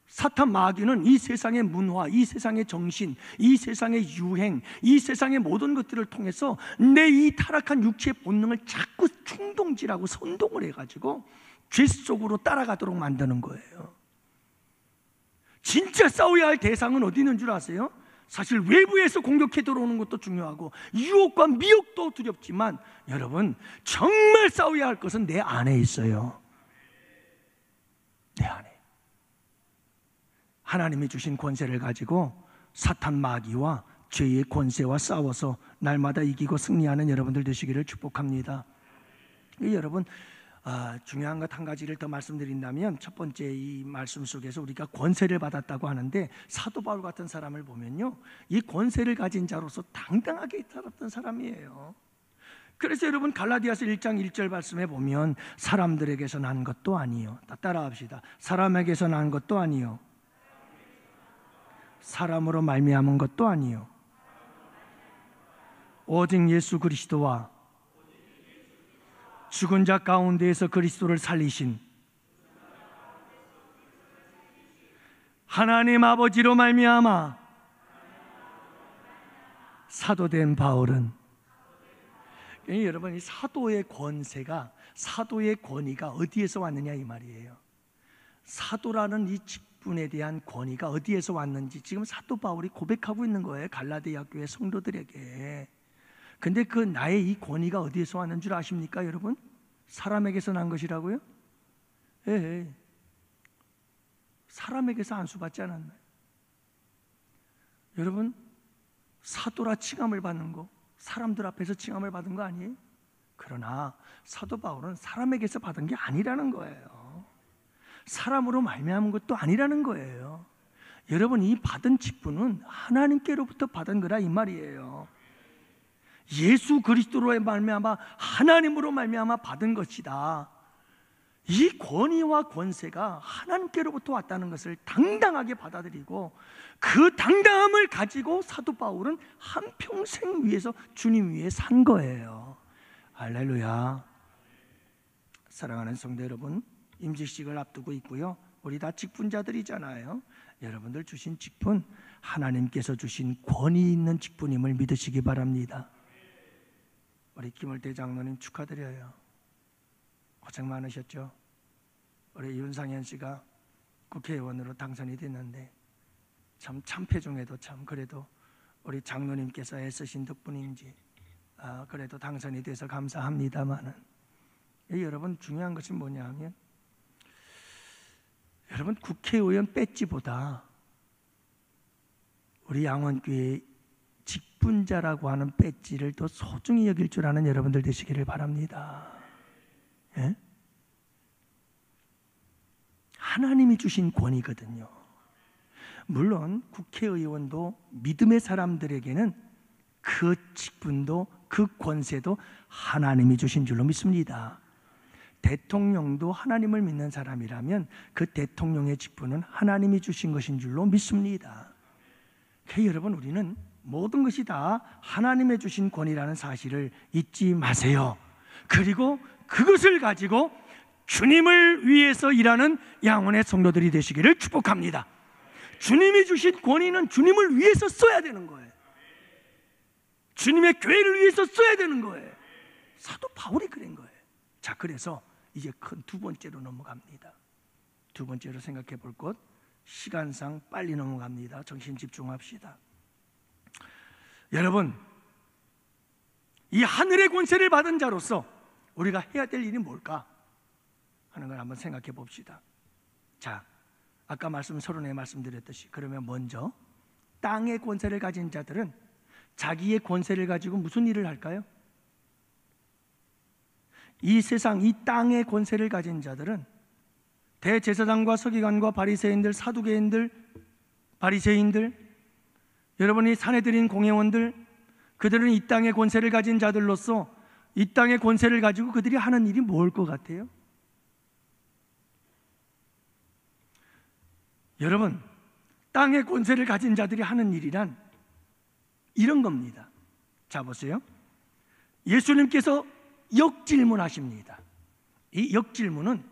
사탄 마귀는 이 세상의 문화, 이 세상의 정신, 이 세상의 유행, 이 세상의 모든 것들을 통해서 내 이 타락한 육체의 본능을 자꾸 충동질하고 선동을 해가지고 죄 속으로 따라가도록 만드는 거예요. 진짜 싸워야 할 대상은 어디 있는 줄 아세요? 사실 외부에서 공격해 들어오는 것도 중요하고 유혹과 미혹도 두렵지만, 여러분, 정말 싸워야 할 것은 내 안에 있어요. 내 안에. 하나님이 주신 권세를 가지고 사탄 마귀와 죄의 권세와 싸워서 날마다 이기고 승리하는 여러분들 되시기를 축복합니다. 여러분, 중요한 것 한 가지를 더 말씀드린다면, 첫 번째, 이 말씀 속에서 우리가 권세를 받았다고 하는데, 사도 바울 같은 사람을 보면요, 이 권세를 가진 자로서 당당하게 살았던 사람이에요. 그래서 여러분, 갈라디아서 1장 1절 말씀에 보면 사람들에게서 난 것도 아니요, 다 따라합시다. 사람에게서 난 것도 아니요, 사람으로 말미암은 것도 아니요, 오직 예수 그리스도와 죽은 자 가운데에서 그리스도를 살리신 하나님 아버지로 말미암아 사도된 바울은, 여러분, 이 사도의 권세가, 사도의 권위가 어디에서 왔느냐 이 말이에요. 사도라는 이 직분에 대한 권위가 어디에서 왔는지 지금 사도 바울이 고백하고 있는 거예요, 갈라디아 교회 성도들에게. 근데 그 나의 이 권위가 어디에서 왔는 줄 아십니까, 여러분? 사람에게서 난 것이라고요? 예, 사람에게서 안수받지 않았나요? 여러분, 사도라 칭함을 받는 거, 사람들 앞에서 칭함을 받은 거 아니에요? 그러나 사도 바울은 사람에게서 받은 게 아니라는 거예요. 사람으로 말미암은 것도 아니라는 거예요. 여러분, 이 받은 직분은 하나님께로부터 받은 거라 이 말이에요. 예수 그리스도로 말미암아 하나님으로 말미암아 받은 것이다. 이 권위와 권세가 하나님께로부터 왔다는 것을 당당하게 받아들이고, 그 당당함을 가지고 사도 바울은 한평생 위해서 주님 위해 산 거예요. 할렐루야. 사랑하는 성도 여러분, 임직식을 앞두고 있고요, 우리 다 직분자들이잖아요. 여러분들 주신 직분, 하나님께서 주신 권위 있는 직분임을 믿으시기 바랍니다. 우리 김을태 장로님 축하드려요. 고생 많으셨죠? 우리 윤상현 씨가 국회의원으로 당선이 됐는데 참 참패 중에도 참 그래도 우리 장로님께서 애쓰신 덕분인지 그래도 당선이 돼서 감사합니다만은, 여러분, 중요한 것이 뭐냐 하면, 여러분, 국회의원 배지보다 우리 양원교회 직분자라고 하는 배지를 더 소중히 여길 줄 아는 여러분들 되시기를 바랍니다. 예? 하나님이 주신 권위거든요. 물론 국회의원도 믿음의 사람들에게는 그 직분도 그 권세도 하나님이 주신 줄로 믿습니다. 대통령도 하나님을 믿는 사람이라면 그 대통령의 직분은 하나님이 주신 것인 줄로 믿습니다. 그래서 여러분, 우리는 모든 것이 다 하나님의 주신 권위라는 사실을 잊지 마세요. 그리고 그것을 가지고 주님을 위해서 일하는 양원의 성도들이 되시기를 축복합니다. 주님이 주신 권위는 주님을 위해서 써야 되는 거예요. 주님의 교회를 위해서 써야 되는 거예요. 사도 바울이 그런 거예요. 자, 그래서 이제 큰 두 번째로 넘어갑니다. 두 번째로 생각해 볼 것, 시간상 빨리 넘어갑니다. 정신 집중합시다. 여러분, 이 하늘의 권세를 받은 자로서 우리가 해야 될 일이 뭘까 하는 걸 한번 생각해 봅시다. 자, 아까 서론에 말씀드렸듯이, 그러면 먼저 땅의 권세를 가진 자들은 자기의 권세를 가지고 무슨 일을 할까요? 이 세상, 이 땅의 권세를 가진 자들은 대제사장과 서기관과 바리새인들, 사두개인들, 바리새인들, 여러분이 사내들인 공회원들, 그들은 이 땅의 권세를 가진 자들로서 이 땅의 권세를 가지고 그들이 하는 일이 뭘 것 같아요? 여러분, 땅의 권세를 가진 자들이 하는 일이란 이런 겁니다. 자, 보세요. 예수님께서 역질문하십니다. 이 역질문은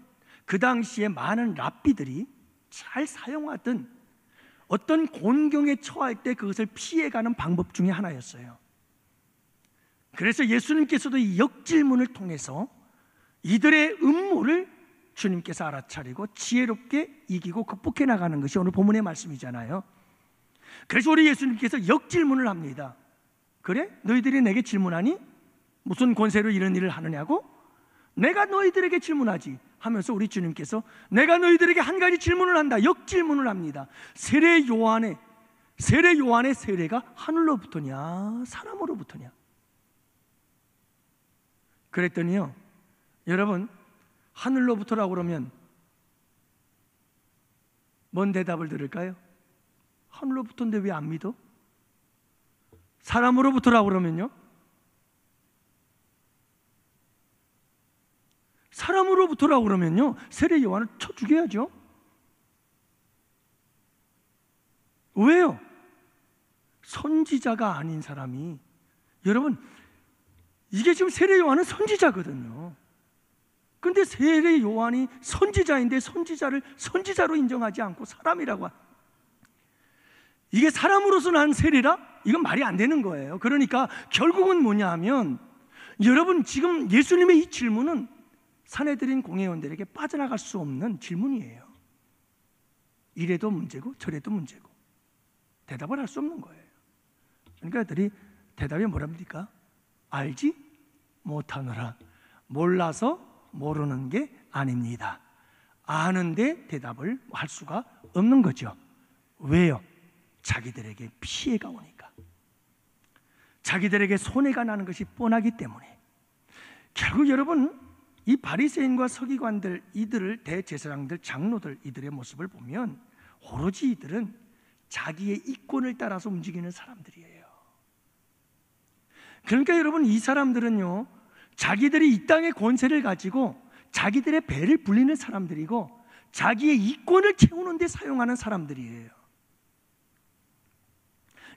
그 당시에 많은 랍비들이 잘 사용하던 어떤 곤경에 처할 때 그것을 피해가는 방법 중에 하나였어요. 그래서 예수님께서도 이 역질문을 통해서 이들의 음모를 주님께서 알아차리고 지혜롭게 이기고 극복해 나가는 것이 오늘 본문의 말씀이잖아요. 그래서 우리 예수님께서 역질문을 합니다. 그래? 너희들이 내게 질문하니 무슨 권세로 이런 일을 하느냐고? 내가 너희들에게 질문하지 하면서 우리 주님께서 내가 너희들에게 한 가지 질문을 한다. 역질문을 합니다. 세례 요한의 세례가 하늘로부터냐 사람으로부터냐? 그랬더니요, 여러분, 하늘로부터라고 그러면 뭔 대답을 들을까요? 하늘로부터인데 왜 안 믿어? 사람으로부터라고 그러면요, 사람으로부터라고 그러면요, 세례 요한을 쳐 죽여야죠. 왜요? 선지자가 아닌 사람이, 여러분, 이게 지금 세례 요한은 선지자거든요. 근데 세례 요한이 선지자인데 선지자를 선지자로 인정하지 않고 사람이라고 이게 사람으로서 난 세례라? 이건 말이 안 되는 거예요. 그러니까 결국은 뭐냐 하면, 여러분, 지금 예수님의 이 질문은 사내들인 공회원들에게 빠져나갈 수 없는 질문이에요. 이래도 문제고 저래도 문제고 대답을 할 수 없는 거예요. 그러니까 그들이 대답이 뭐랍니까? 알지 못하노라. 몰라서 모르는 게 아닙니다. 아는데 대답을 할 수가 없는 거죠. 왜요? 자기들에게 피해가 오니까, 자기들에게 손해가 나는 것이 뻔하기 때문에. 결국 여러분, 이 바리새인과 서기관들, 이들을 대제사장들, 장로들, 이들의 모습을 보면 오로지 이들은 자기의 이권을 따라서 움직이는 사람들이에요. 그러니까 여러분, 이 사람들은요, 자기들이 이 땅의 권세를 가지고 자기들의 배를 불리는 사람들이고 자기의 이권을 채우는 데 사용하는 사람들이에요.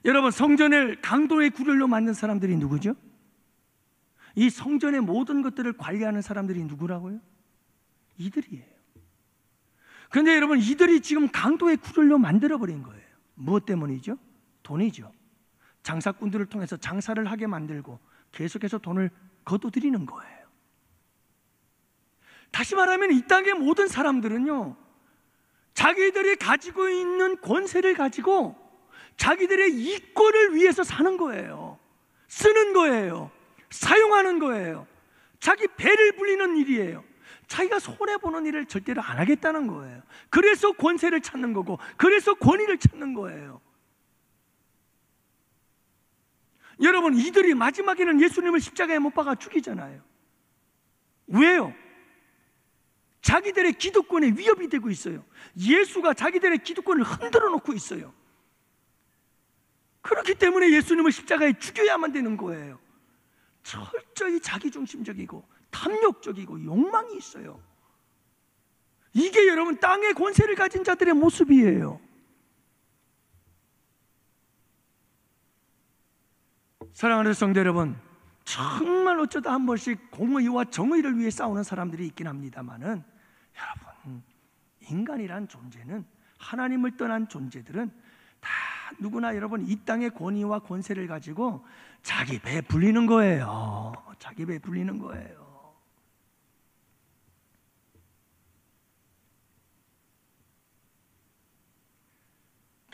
여러분, 성전을 강도의 구렬로 만든 사람들이 누구죠? 이 성전의 모든 것들을 관리하는 사람들이 누구라고요? 이들이에요. 그런데 여러분, 이들이 지금 강도의 구렬로 만들어버린 거예요. 무엇 때문이죠? 돈이죠. 장사꾼들을 통해서 장사를 하게 만들고 계속해서 돈을 거둬들이는 거예요. 다시 말하면 이 땅의 모든 사람들은요, 자기들이 가지고 있는 권세를 가지고 자기들의 이권을 위해서 사는 거예요. 쓰는 거예요. 사용하는 거예요. 자기 배를 불리는 일이에요. 자기가 손해보는 일을 절대로 안 하겠다는 거예요. 그래서 권세를 찾는 거고, 그래서 권위를 찾는 거예요. 여러분, 이들이 마지막에는 예수님을 십자가에 못 박아 죽이잖아요. 왜요? 자기들의 기득권에 위협이 되고 있어요. 예수가 자기들의 기득권을 흔들어 놓고 있어요. 그렇기 때문에 예수님을 십자가에 죽여야만 되는 거예요. 철저히 자기중심적이고 탐욕적이고 욕망이 있어요. 이게 여러분, 땅의 권세를 가진 자들의 모습이에요. 사랑하는 성도 여러분, 정말 어쩌다 한 번씩 공의와 정의를 위해 싸우는 사람들이 있긴 합니다만은, 여러분, 인간이란 존재는, 하나님을 떠난 존재들은 다 누구나 여러분 이 땅의 권위와 권세를 가지고 자기 배 불리는 거예요. 자기 배 불리는 거예요.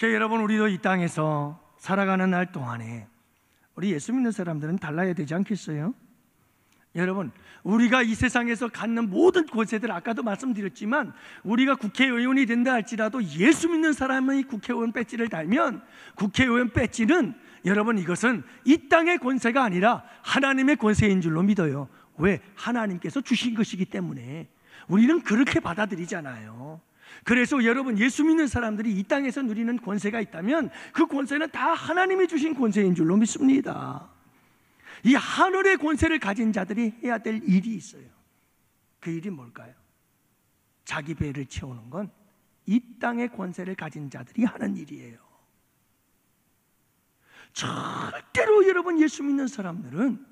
여러분, 우리도 이 땅에서 살아가는 날 동안에 우리 예수 믿는 사람들은 달라야 되지 않겠어요? 여러분, 우리가 이 세상에서 갖는 모든 권세들, 아까도 말씀드렸지만 우리가 국회의원이 된다 할지라도 예수 믿는 사람의 국회의원 배지를 달면 국회의원 배지는, 여러분, 이것은 이 땅의 권세가 아니라 하나님의 권세인 줄로 믿어요. 왜? 하나님께서 주신 것이기 때문에 우리는 그렇게 받아들이잖아요. 그래서 여러분, 예수 믿는 사람들이 이 땅에서 누리는 권세가 있다면 그 권세는 다 하나님이 주신 권세인 줄로 믿습니다. 이 하늘의 권세를 가진 자들이 해야 될 일이 있어요. 그 일이 뭘까요? 자기 배를 채우는 건 이 땅의 권세를 가진 자들이 하는 일이에요. 절대로 여러분, 예수 믿는 사람들은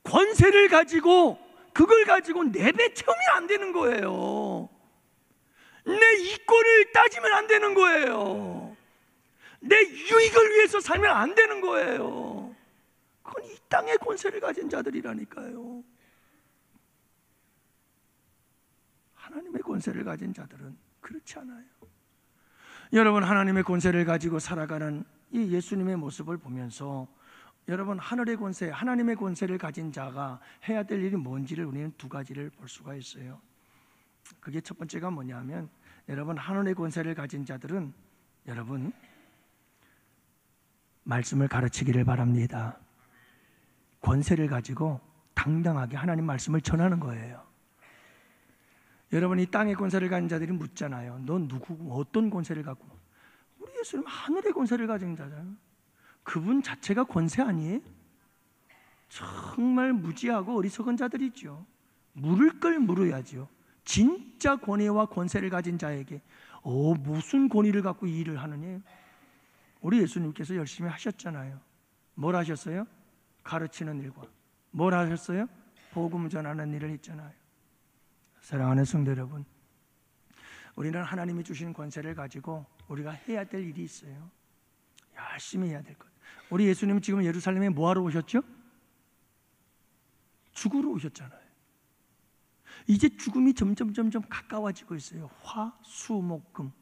권세를 가지고 그걸 가지고 내 배 채우면 안 되는 거예요. 내 이권을 따지면 안 되는 거예요. 내 유익을 위해서 살면 안 되는 거예요. 그건 이 땅의 권세를 가진 자들이라니까요. 하나님의 권세를 가진 자들은 그렇지 않아요. 여러분, 하나님의 권세를 가지고 살아가는 이 예수님의 모습을 보면서 여러분, 하늘의 권세, 하나님의 권세를 가진 자가 해야 될 일이 뭔지를 우리는 두 가지를 볼 수가 있어요. 그게 첫 번째가 뭐냐면, 여러분, 하늘의 권세를 가진 자들은 여러분 말씀을 가르치기를 바랍니다. 권세를 가지고 당당하게 하나님 말씀을 전하는 거예요. 여러분, 이 땅의 권세를 가진 자들이 묻잖아요. 넌 누구고 어떤 권세를 갖고? 우리 예수님 하늘의 권세를 가진 자잖아요. 그분 자체가 권세 아니에요? 정말 무지하고 어리석은 자들이죠. 물을 걸 물어야죠. 진짜 권위와 권세를 가진 자에게 무슨 권위를 갖고 이 일을 하느냐? 우리 예수님께서 열심히 하셨잖아요. 뭘 하셨어요? 가르치는 일과 뭘 하셨어요? 복음 전하는 일을 했잖아요. 사랑하는 성도 여러분, 우리는 하나님이 주신 권세를 가지고 우리가 해야 될 일이 있어요. 열심히 해야 될 것. 우리 예수님은 지금 예루살렘에 뭐하러 오셨죠? 죽으러 오셨잖아요. 이제 죽음이 점점 가까워지고 있어요. 화, 수, 목, 금.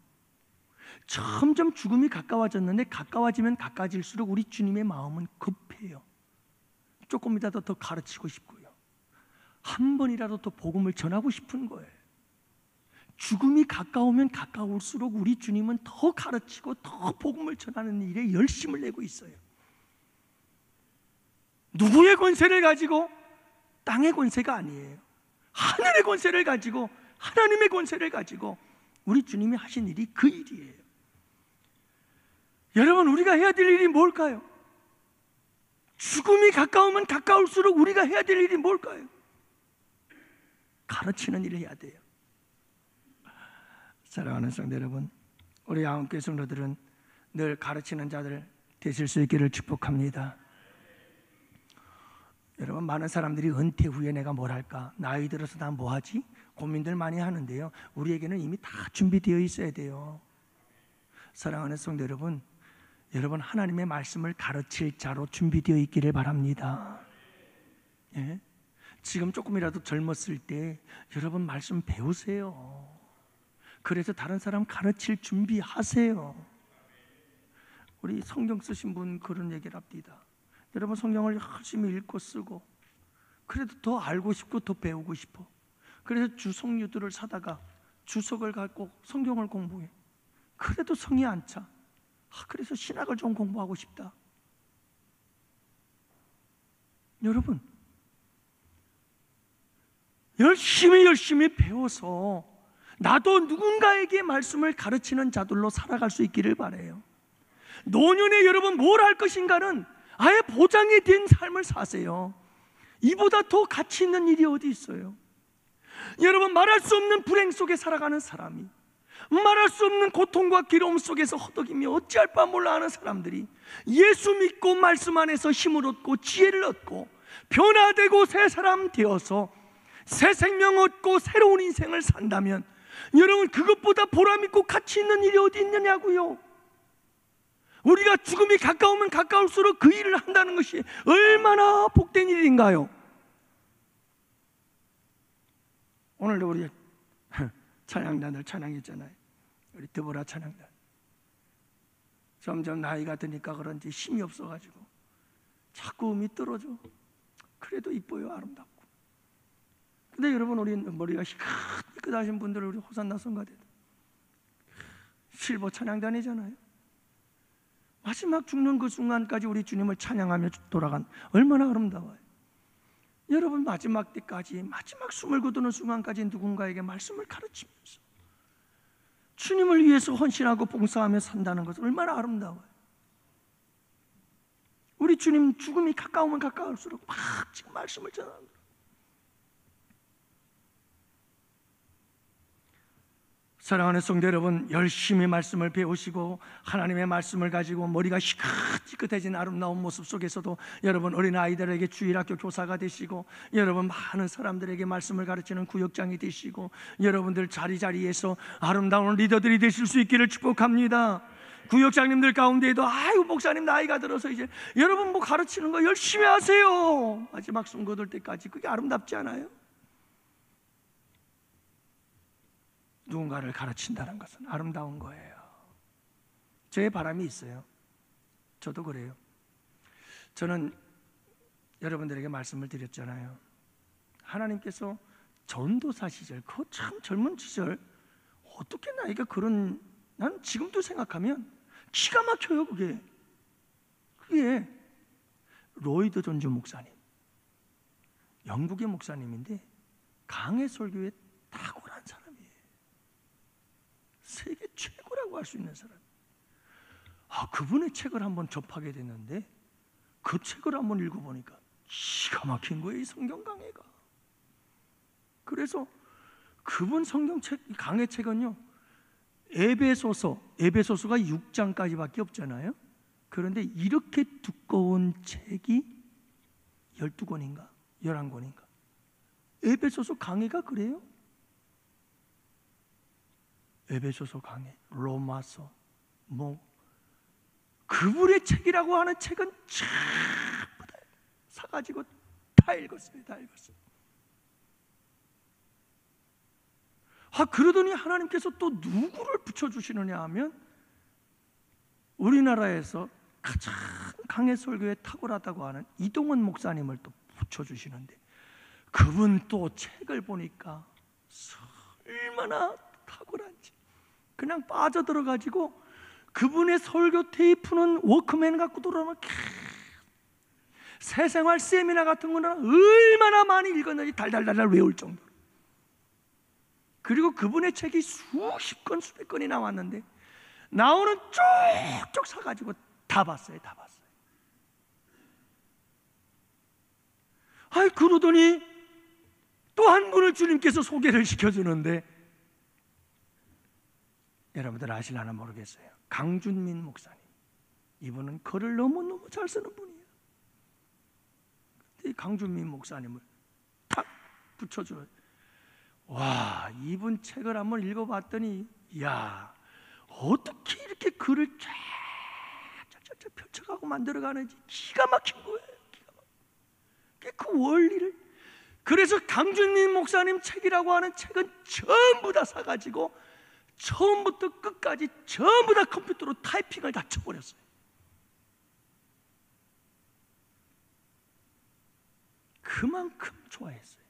점점 죽음이 가까워졌는데 가까워지면 가까워질수록 우리 주님의 마음은 급해요. 조금이라도 더 가르치고 싶고요. 한 번이라도 더 복음을 전하고 싶은 거예요. 죽음이 가까우면 가까울수록 우리 주님은 더 가르치고 더 복음을 전하는 일에 열심을 내고 있어요. 누구의 권세를 가지고? 땅의 권세가 아니에요. 하늘의 권세를 가지고, 하나님의 권세를 가지고 우리 주님이 하신 일이 그 일이에요. 여러분, 우리가 해야 될 일이 뭘까요? 죽음이 가까우면 가까울수록 우리가 해야 될 일이 뭘까요? 가르치는 일을 해야 돼요. 사랑하는 성도 여러분, 우리 양원교회 성도들은 늘 가르치는 자들 되실 수 있기를 축복합니다. 여러분, 많은 사람들이 은퇴 후에 내가 뭘 할까? 나이 들어서 나 뭐 하지? 고민들 많이 하는데요, 우리에게는 이미 다 준비되어 있어야 돼요. 사랑하는 성도 여러분, 여러분 하나님의 말씀을 가르칠 자로 준비되어 있기를 바랍니다. 예? 지금 조금이라도 젊었을 때 여러분 말씀 배우세요. 그래서 다른 사람 가르칠 준비하세요. 우리 성경 쓰신 분 그런 얘기를 합니다. 여러분, 성경을 열심히 읽고 쓰고 그래도 더 알고 싶고 더 배우고 싶어. 그래서 주석류들을 사다가 주석을 갖고 성경을 공부해. 그래도 성이 안 차. 그래서 신학을 좀 공부하고 싶다. 여러분, 열심히 배워서 나도 누군가에게 말씀을 가르치는 자들로 살아갈 수 있기를 바라요. 노년에 여러분 뭘 할 것인가는 아예 보장이 된 삶을 사세요. 이보다 더 가치 있는 일이 어디 있어요? 여러분, 말할 수 없는 불행 속에 살아가는 사람이, 말할 수 없는 고통과 괴로움 속에서 허덕이며 어찌할 바 몰라 하는 사람들이 예수 믿고 말씀 안에서 힘을 얻고 지혜를 얻고 변화되고 새 사람 되어서 새 생명 얻고 새로운 인생을 산다면 여러분, 그것보다 보람 있고 가치 있는 일이 어디 있느냐고요. 우리가 죽음이 가까우면 가까울수록 그 일을 한다는 것이 얼마나 복된 일인가요? 오늘도 우리 찬양단들 찬양했잖아요. 우리 드보라 찬양단. 점점 나이가 드니까 그런지 힘이 없어가지고 자꾸 음이 떨어져. 그래도 이뻐요, 아름답고. 근데 여러분, 우리 머리가 희끗하신 분들은 우리 호산나 성가대 실버 찬양단이잖아요. 마지막 죽는 그 순간까지 우리 주님을 찬양하며 돌아간, 얼마나 아름다워요. 여러분 마지막 때까지, 마지막 숨을 거두는 순간까지 누군가에게 말씀을 가르치면서 주님을 위해서 헌신하고 봉사하며 산다는 것은 얼마나 아름다워요. 우리 주님 죽음이 가까우면 가까울수록 막 지금 말씀을 전합니다. 사랑하는 성도 여러분, 열심히 말씀을 배우시고 하나님의 말씀을 가지고 머리가 희끗희끗해진 아름다운 모습 속에서도 여러분 어린아이들에게 주일학교 교사가 되시고, 여러분 많은 사람들에게 말씀을 가르치는 구역장이 되시고, 여러분들 자리자리에서 아름다운 리더들이 되실 수 있기를 축복합니다. 구역장님들 가운데에도 아이고 목사님 나이가 들어서 이제 여러분 뭐 가르치는 거 열심히 하세요. 마지막 숨 거둘 때까지. 그게 아름답지 않아요? 누군가를 가르친다는 것은 아름다운 거예요. 저의 바람이 있어요. 저도 그래요. 저는 여러분들에게 말씀을 드렸잖아요. 하나님께서 전도사 시절, 그 참 젊은 시절 어떻게 나이가 그런, 난 지금도 생각하면 기가 막혀요. 그게 로이드 존즈 목사님, 영국의 목사님인데 강해 설교에 탁월한 사람이에요. 세계 최고라고 할 수 있는 사람. 그분의 책을 한번 접하게 됐는데 그 책을 한번 읽어보니까 기가 막힌 거예요, 이 성경 강해가. 그래서 그분 성경책, 강해 책은요, 에베소서가 6장까지밖에 없잖아요. 그런데 이렇게 두꺼운 책이 12권인가 11권인가. 에베소서 강해가 그래요. 에베소서 강해, 로마서, 그분의 책이라고 하는 책은 전부 다 사가지고 다 읽었어요. 그러더니 하나님께서 또 누구를 붙여주시느냐 하면 우리나라에서 가장 강해 설교에 탁월하다고 하는 이동원 목사님을 또 붙여주시는데, 그분 또 책을 보니까 얼마나 탁월한지 그냥 빠져들어가지고 그분의 설교 테이프는 워크맨 갖고 돌아오면 새생활 세미나 같은 거는 얼마나 많이 읽었는지 달달달달 외울 정도로. 그리고 그분의 책이 수십 권 수백 권이 나왔는데 나오는 쪽쪽 사가지고 다 봤어요. 그러더니 또 한 분을 주님께서 소개를 시켜주는데, 여러분들 아실려나 모르겠어요. 강준민 목사님. 이분은 글을 너무너무 잘 쓰는 분이에요. 이 강준민 목사님을 탁 붙여줘요. 와, 이분 책을 한번 읽어봤더니, 야, 어떻게 이렇게 글을 쫙 펼쳐가고 만들어가는지 기가 막힌 거예요. 그 원리를. 그래서 강준민 목사님 책이라고 하는 책은 전부 다 사가지고 처음부터 끝까지 전부 다 컴퓨터로 타이핑을 다 쳐버렸어요. 그만큼 좋아했어요.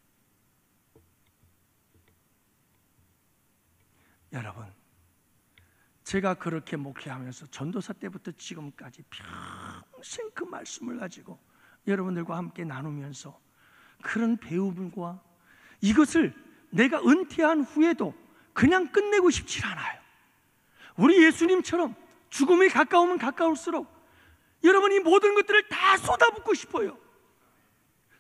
여러분, 제가 그렇게 목회하면서 전도사 때부터 지금까지 평생 그 말씀을 가지고 여러분들과 함께 나누면서 그런 배움과 이것을 내가 은퇴한 후에도 그냥 끝내고 싶지 않아요. 우리 예수님처럼 죽음이 가까우면 가까울수록 여러분 이 모든 것들을 다 쏟아붓고 싶어요.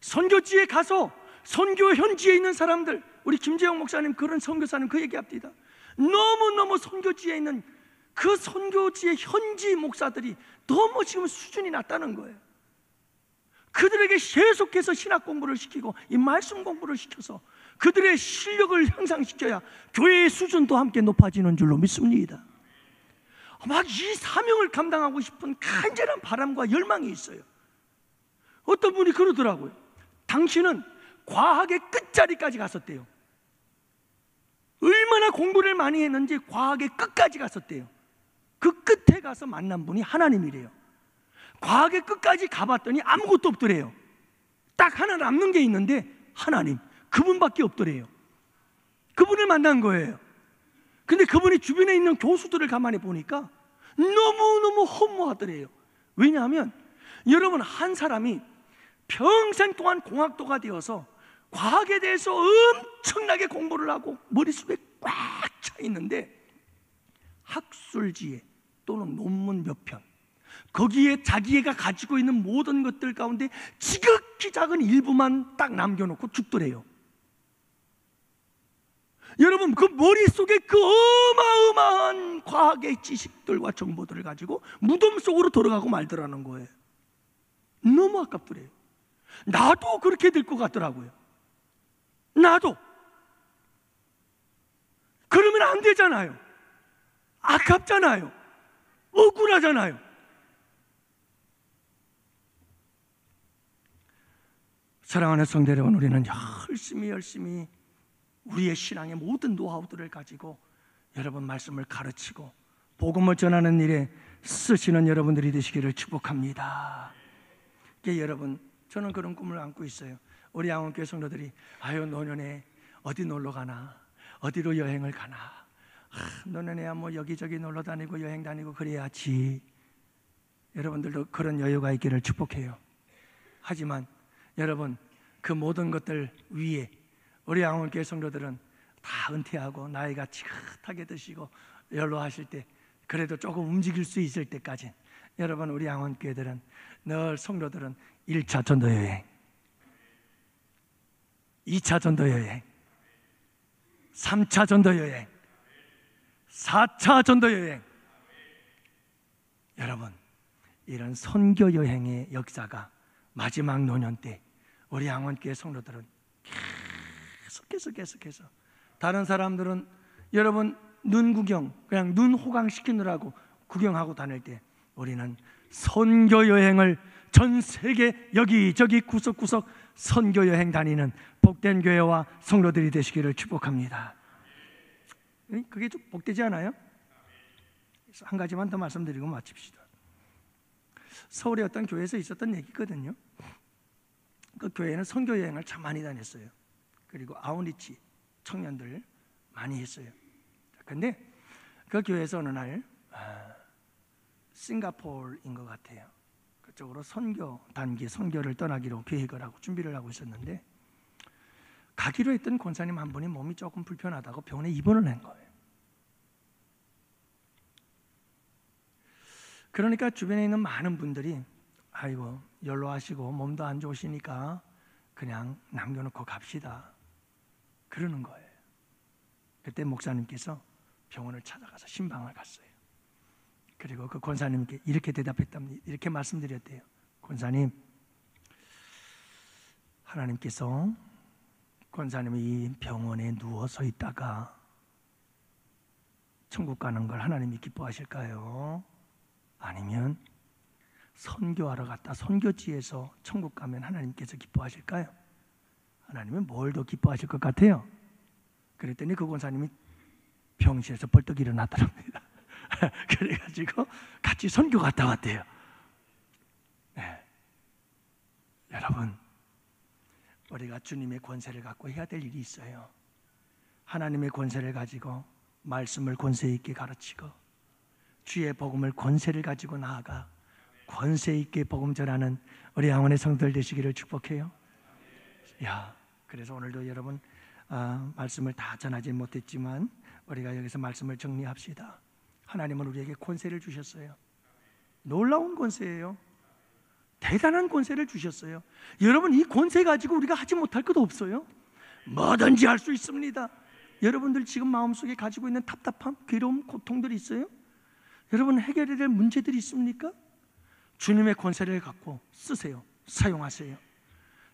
선교지에 가서 선교 현지에 있는 사람들, 우리 김재영 목사님 그런 선교사님 그 얘기합니다. 너무너무 선교지에 있는 그 선교지의 현지 목사들이 너무 지금 수준이 낮다는 거예요. 그들에게 계속해서 신학 공부를 시키고 이 말씀 공부를 시켜서 그들의 실력을 향상시켜야 교회의 수준도 함께 높아지는 줄로 믿습니다. 막 이 사명을 감당하고 싶은 간절한 바람과 열망이 있어요. 어떤 분이 그러더라고요. 당신은 과학의 끝자리까지 갔었대요. 얼마나 공부를 많이 했는지 과학의 끝까지 갔었대요. 그 끝에 가서 만난 분이 하나님이래요. 과학의 끝까지 가봤더니 아무것도 없더래요. 딱 하나 남는 게 있는데 하나님, 그분밖에 없더래요. 그분을 만난 거예요. 근데 그분이 주변에 있는 교수들을 가만히 보니까 너무너무 허무하더래요. 왜냐하면 여러분, 한 사람이 평생 동안 공학도가 되어서 과학에 대해서 엄청나게 공부를 하고 머릿속에 꽉 차 있는데 학술지에 또는 논문 몇 편, 거기에 자기가 가지고 있는 모든 것들 가운데 지극히 작은 일부만 딱 남겨놓고 죽더래요. 여러분, 그 머릿속에 그 어마어마한 과학의 지식들과 정보들을 가지고 무덤 속으로 들어가고 말더라는 거예요. 너무 아깝더래요. 나도 그렇게 될 것 같더라고요. 나도. 그러면 안 되잖아요. 아깝잖아요. 억울하잖아요. 사랑하는 성도 여러분, 우리는 열심히 우리의 신앙의 모든 노하우들을 가지고 여러분 말씀을 가르치고 복음을 전하는 일에 쓰시는 여러분들이 되시기를 축복합니다. 여러분, 저는 그런 꿈을 안고 있어요. 우리 양원교회 성도들이 노년에 어디 놀러 가나, 어디로 여행을 가나, 노년에야 뭐 여기저기 놀러 다니고 여행 다니고 그래야지. 여러분들도 그런 여유가 있기를 축복해요. 하지만 여러분, 그 모든 것들 위에 우리 양원교회 성도들은 다 은퇴하고 나이가 지긋하게 드시고 연로하실 때 그래도 조금 움직일 수 있을 때까지 여러분, 우리 양원교회들은 늘 성도들은 1차 전도여행, 2차 전도여행, 3차 전도여행, 4차 전도여행. 여러분, 이런 선교여행의 역사가 마지막 노년 때 우리 양원교회 성도들은 계속해서 다른 사람들은 여러분 눈 구경, 그냥 눈 호강시키느라고 구경하고 다닐 때 우리는 선교여행을 전 세계 여기저기 구석구석 선교여행 다니는 복된 교회와 성도들이 되시기를 축복합니다. 그게 좀 복되지 않아요? 한 가지만 더 말씀드리고 마칩시다. 서울의 어떤 교회에서 있었던 얘기거든요. 그 교회는 선교여행을 참 많이 다녔어요. 그리고 아웃리치 청년들 많이 했어요. 근데 그 교회에서 어느 날 싱가포르인 것 같아요. 그쪽으로 선교 단기 선교를 떠나기로 계획을 하고 준비를 하고 있었는데 가기로 했던 권사님 한 분이 몸이 조금 불편하다고 병원에 입원을 한 거예요. 그러니까 주변에 있는 많은 분들이 아이고 연로하시고 몸도 안 좋으시니까 그냥 남겨놓고 갑시다 그러는 거예요. 그때 목사님께서 병원을 찾아가서 신방을 갔어요. 그리고 그 권사님께 이렇게 대답했답니다. 이렇게 말씀드렸대요. 권사님, 하나님께서 권사님이 이 병원에 누워서 있다가 천국 가는 걸 하나님이 기뻐하실까요? 아니면 선교하러 갔다 선교지에서 천국 가면 하나님께서 기뻐하실까요? 하나님은 뭘 더 기뻐하실 것 같아요? 그랬더니 그 권사님이 병실에서 벌떡 일어나더랍니다. 그래가지고 같이 선교 갔다 왔대요. 네. 여러분, 우리가 주님의 권세를 갖고 해야 될 일이 있어요. 하나님의 권세를 가지고 말씀을 권세 있게 가르치고 주의 복음을 권세를 가지고 나아가 권세 있게 복음 전하는 우리 양원의 성도들 되시기를 축복해요. 그래서 오늘도 여러분 말씀을 다 전하지 못했지만 우리가 여기서 말씀을 정리합시다. 하나님은 우리에게 권세를 주셨어요. 놀라운 권세예요. 대단한 권세를 주셨어요. 여러분, 이 권세 가지고 우리가 하지 못할 것도 없어요. 뭐든지 할 수 있습니다. 여러분들 지금 마음속에 가지고 있는 답답함, 괴로움, 고통들이 있어요? 여러분 해결해야 될 문제들이 있습니까? 주님의 권세를 갖고 쓰세요. 사용하세요.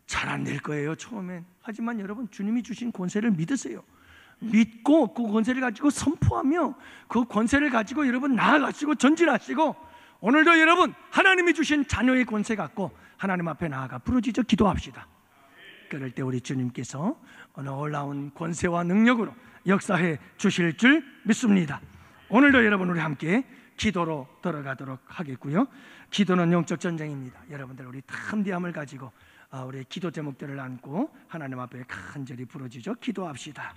잘 안 될 거예요, 처음엔. 하지만 여러분, 주님이 주신 권세를 믿으세요. 믿고 그 권세를 가지고 선포하며 그 권세를 가지고 여러분 나아가시고 전진하시고 오늘도 여러분 하나님이 주신 자녀의 권세 갖고 하나님 앞에 나아가 부르짖어 기도합시다. 그럴 때 우리 주님께서 놀라운 권세와 능력으로 역사해 주실 줄 믿습니다. 오늘도 여러분 우리 함께 기도로 들어가도록 하겠고요. 기도는 영적 전쟁입니다. 여러분들 우리 담대함을 가지고 우리의 기도 제목들을 안고 하나님 앞에 간절히 부르짖어 기도합시다.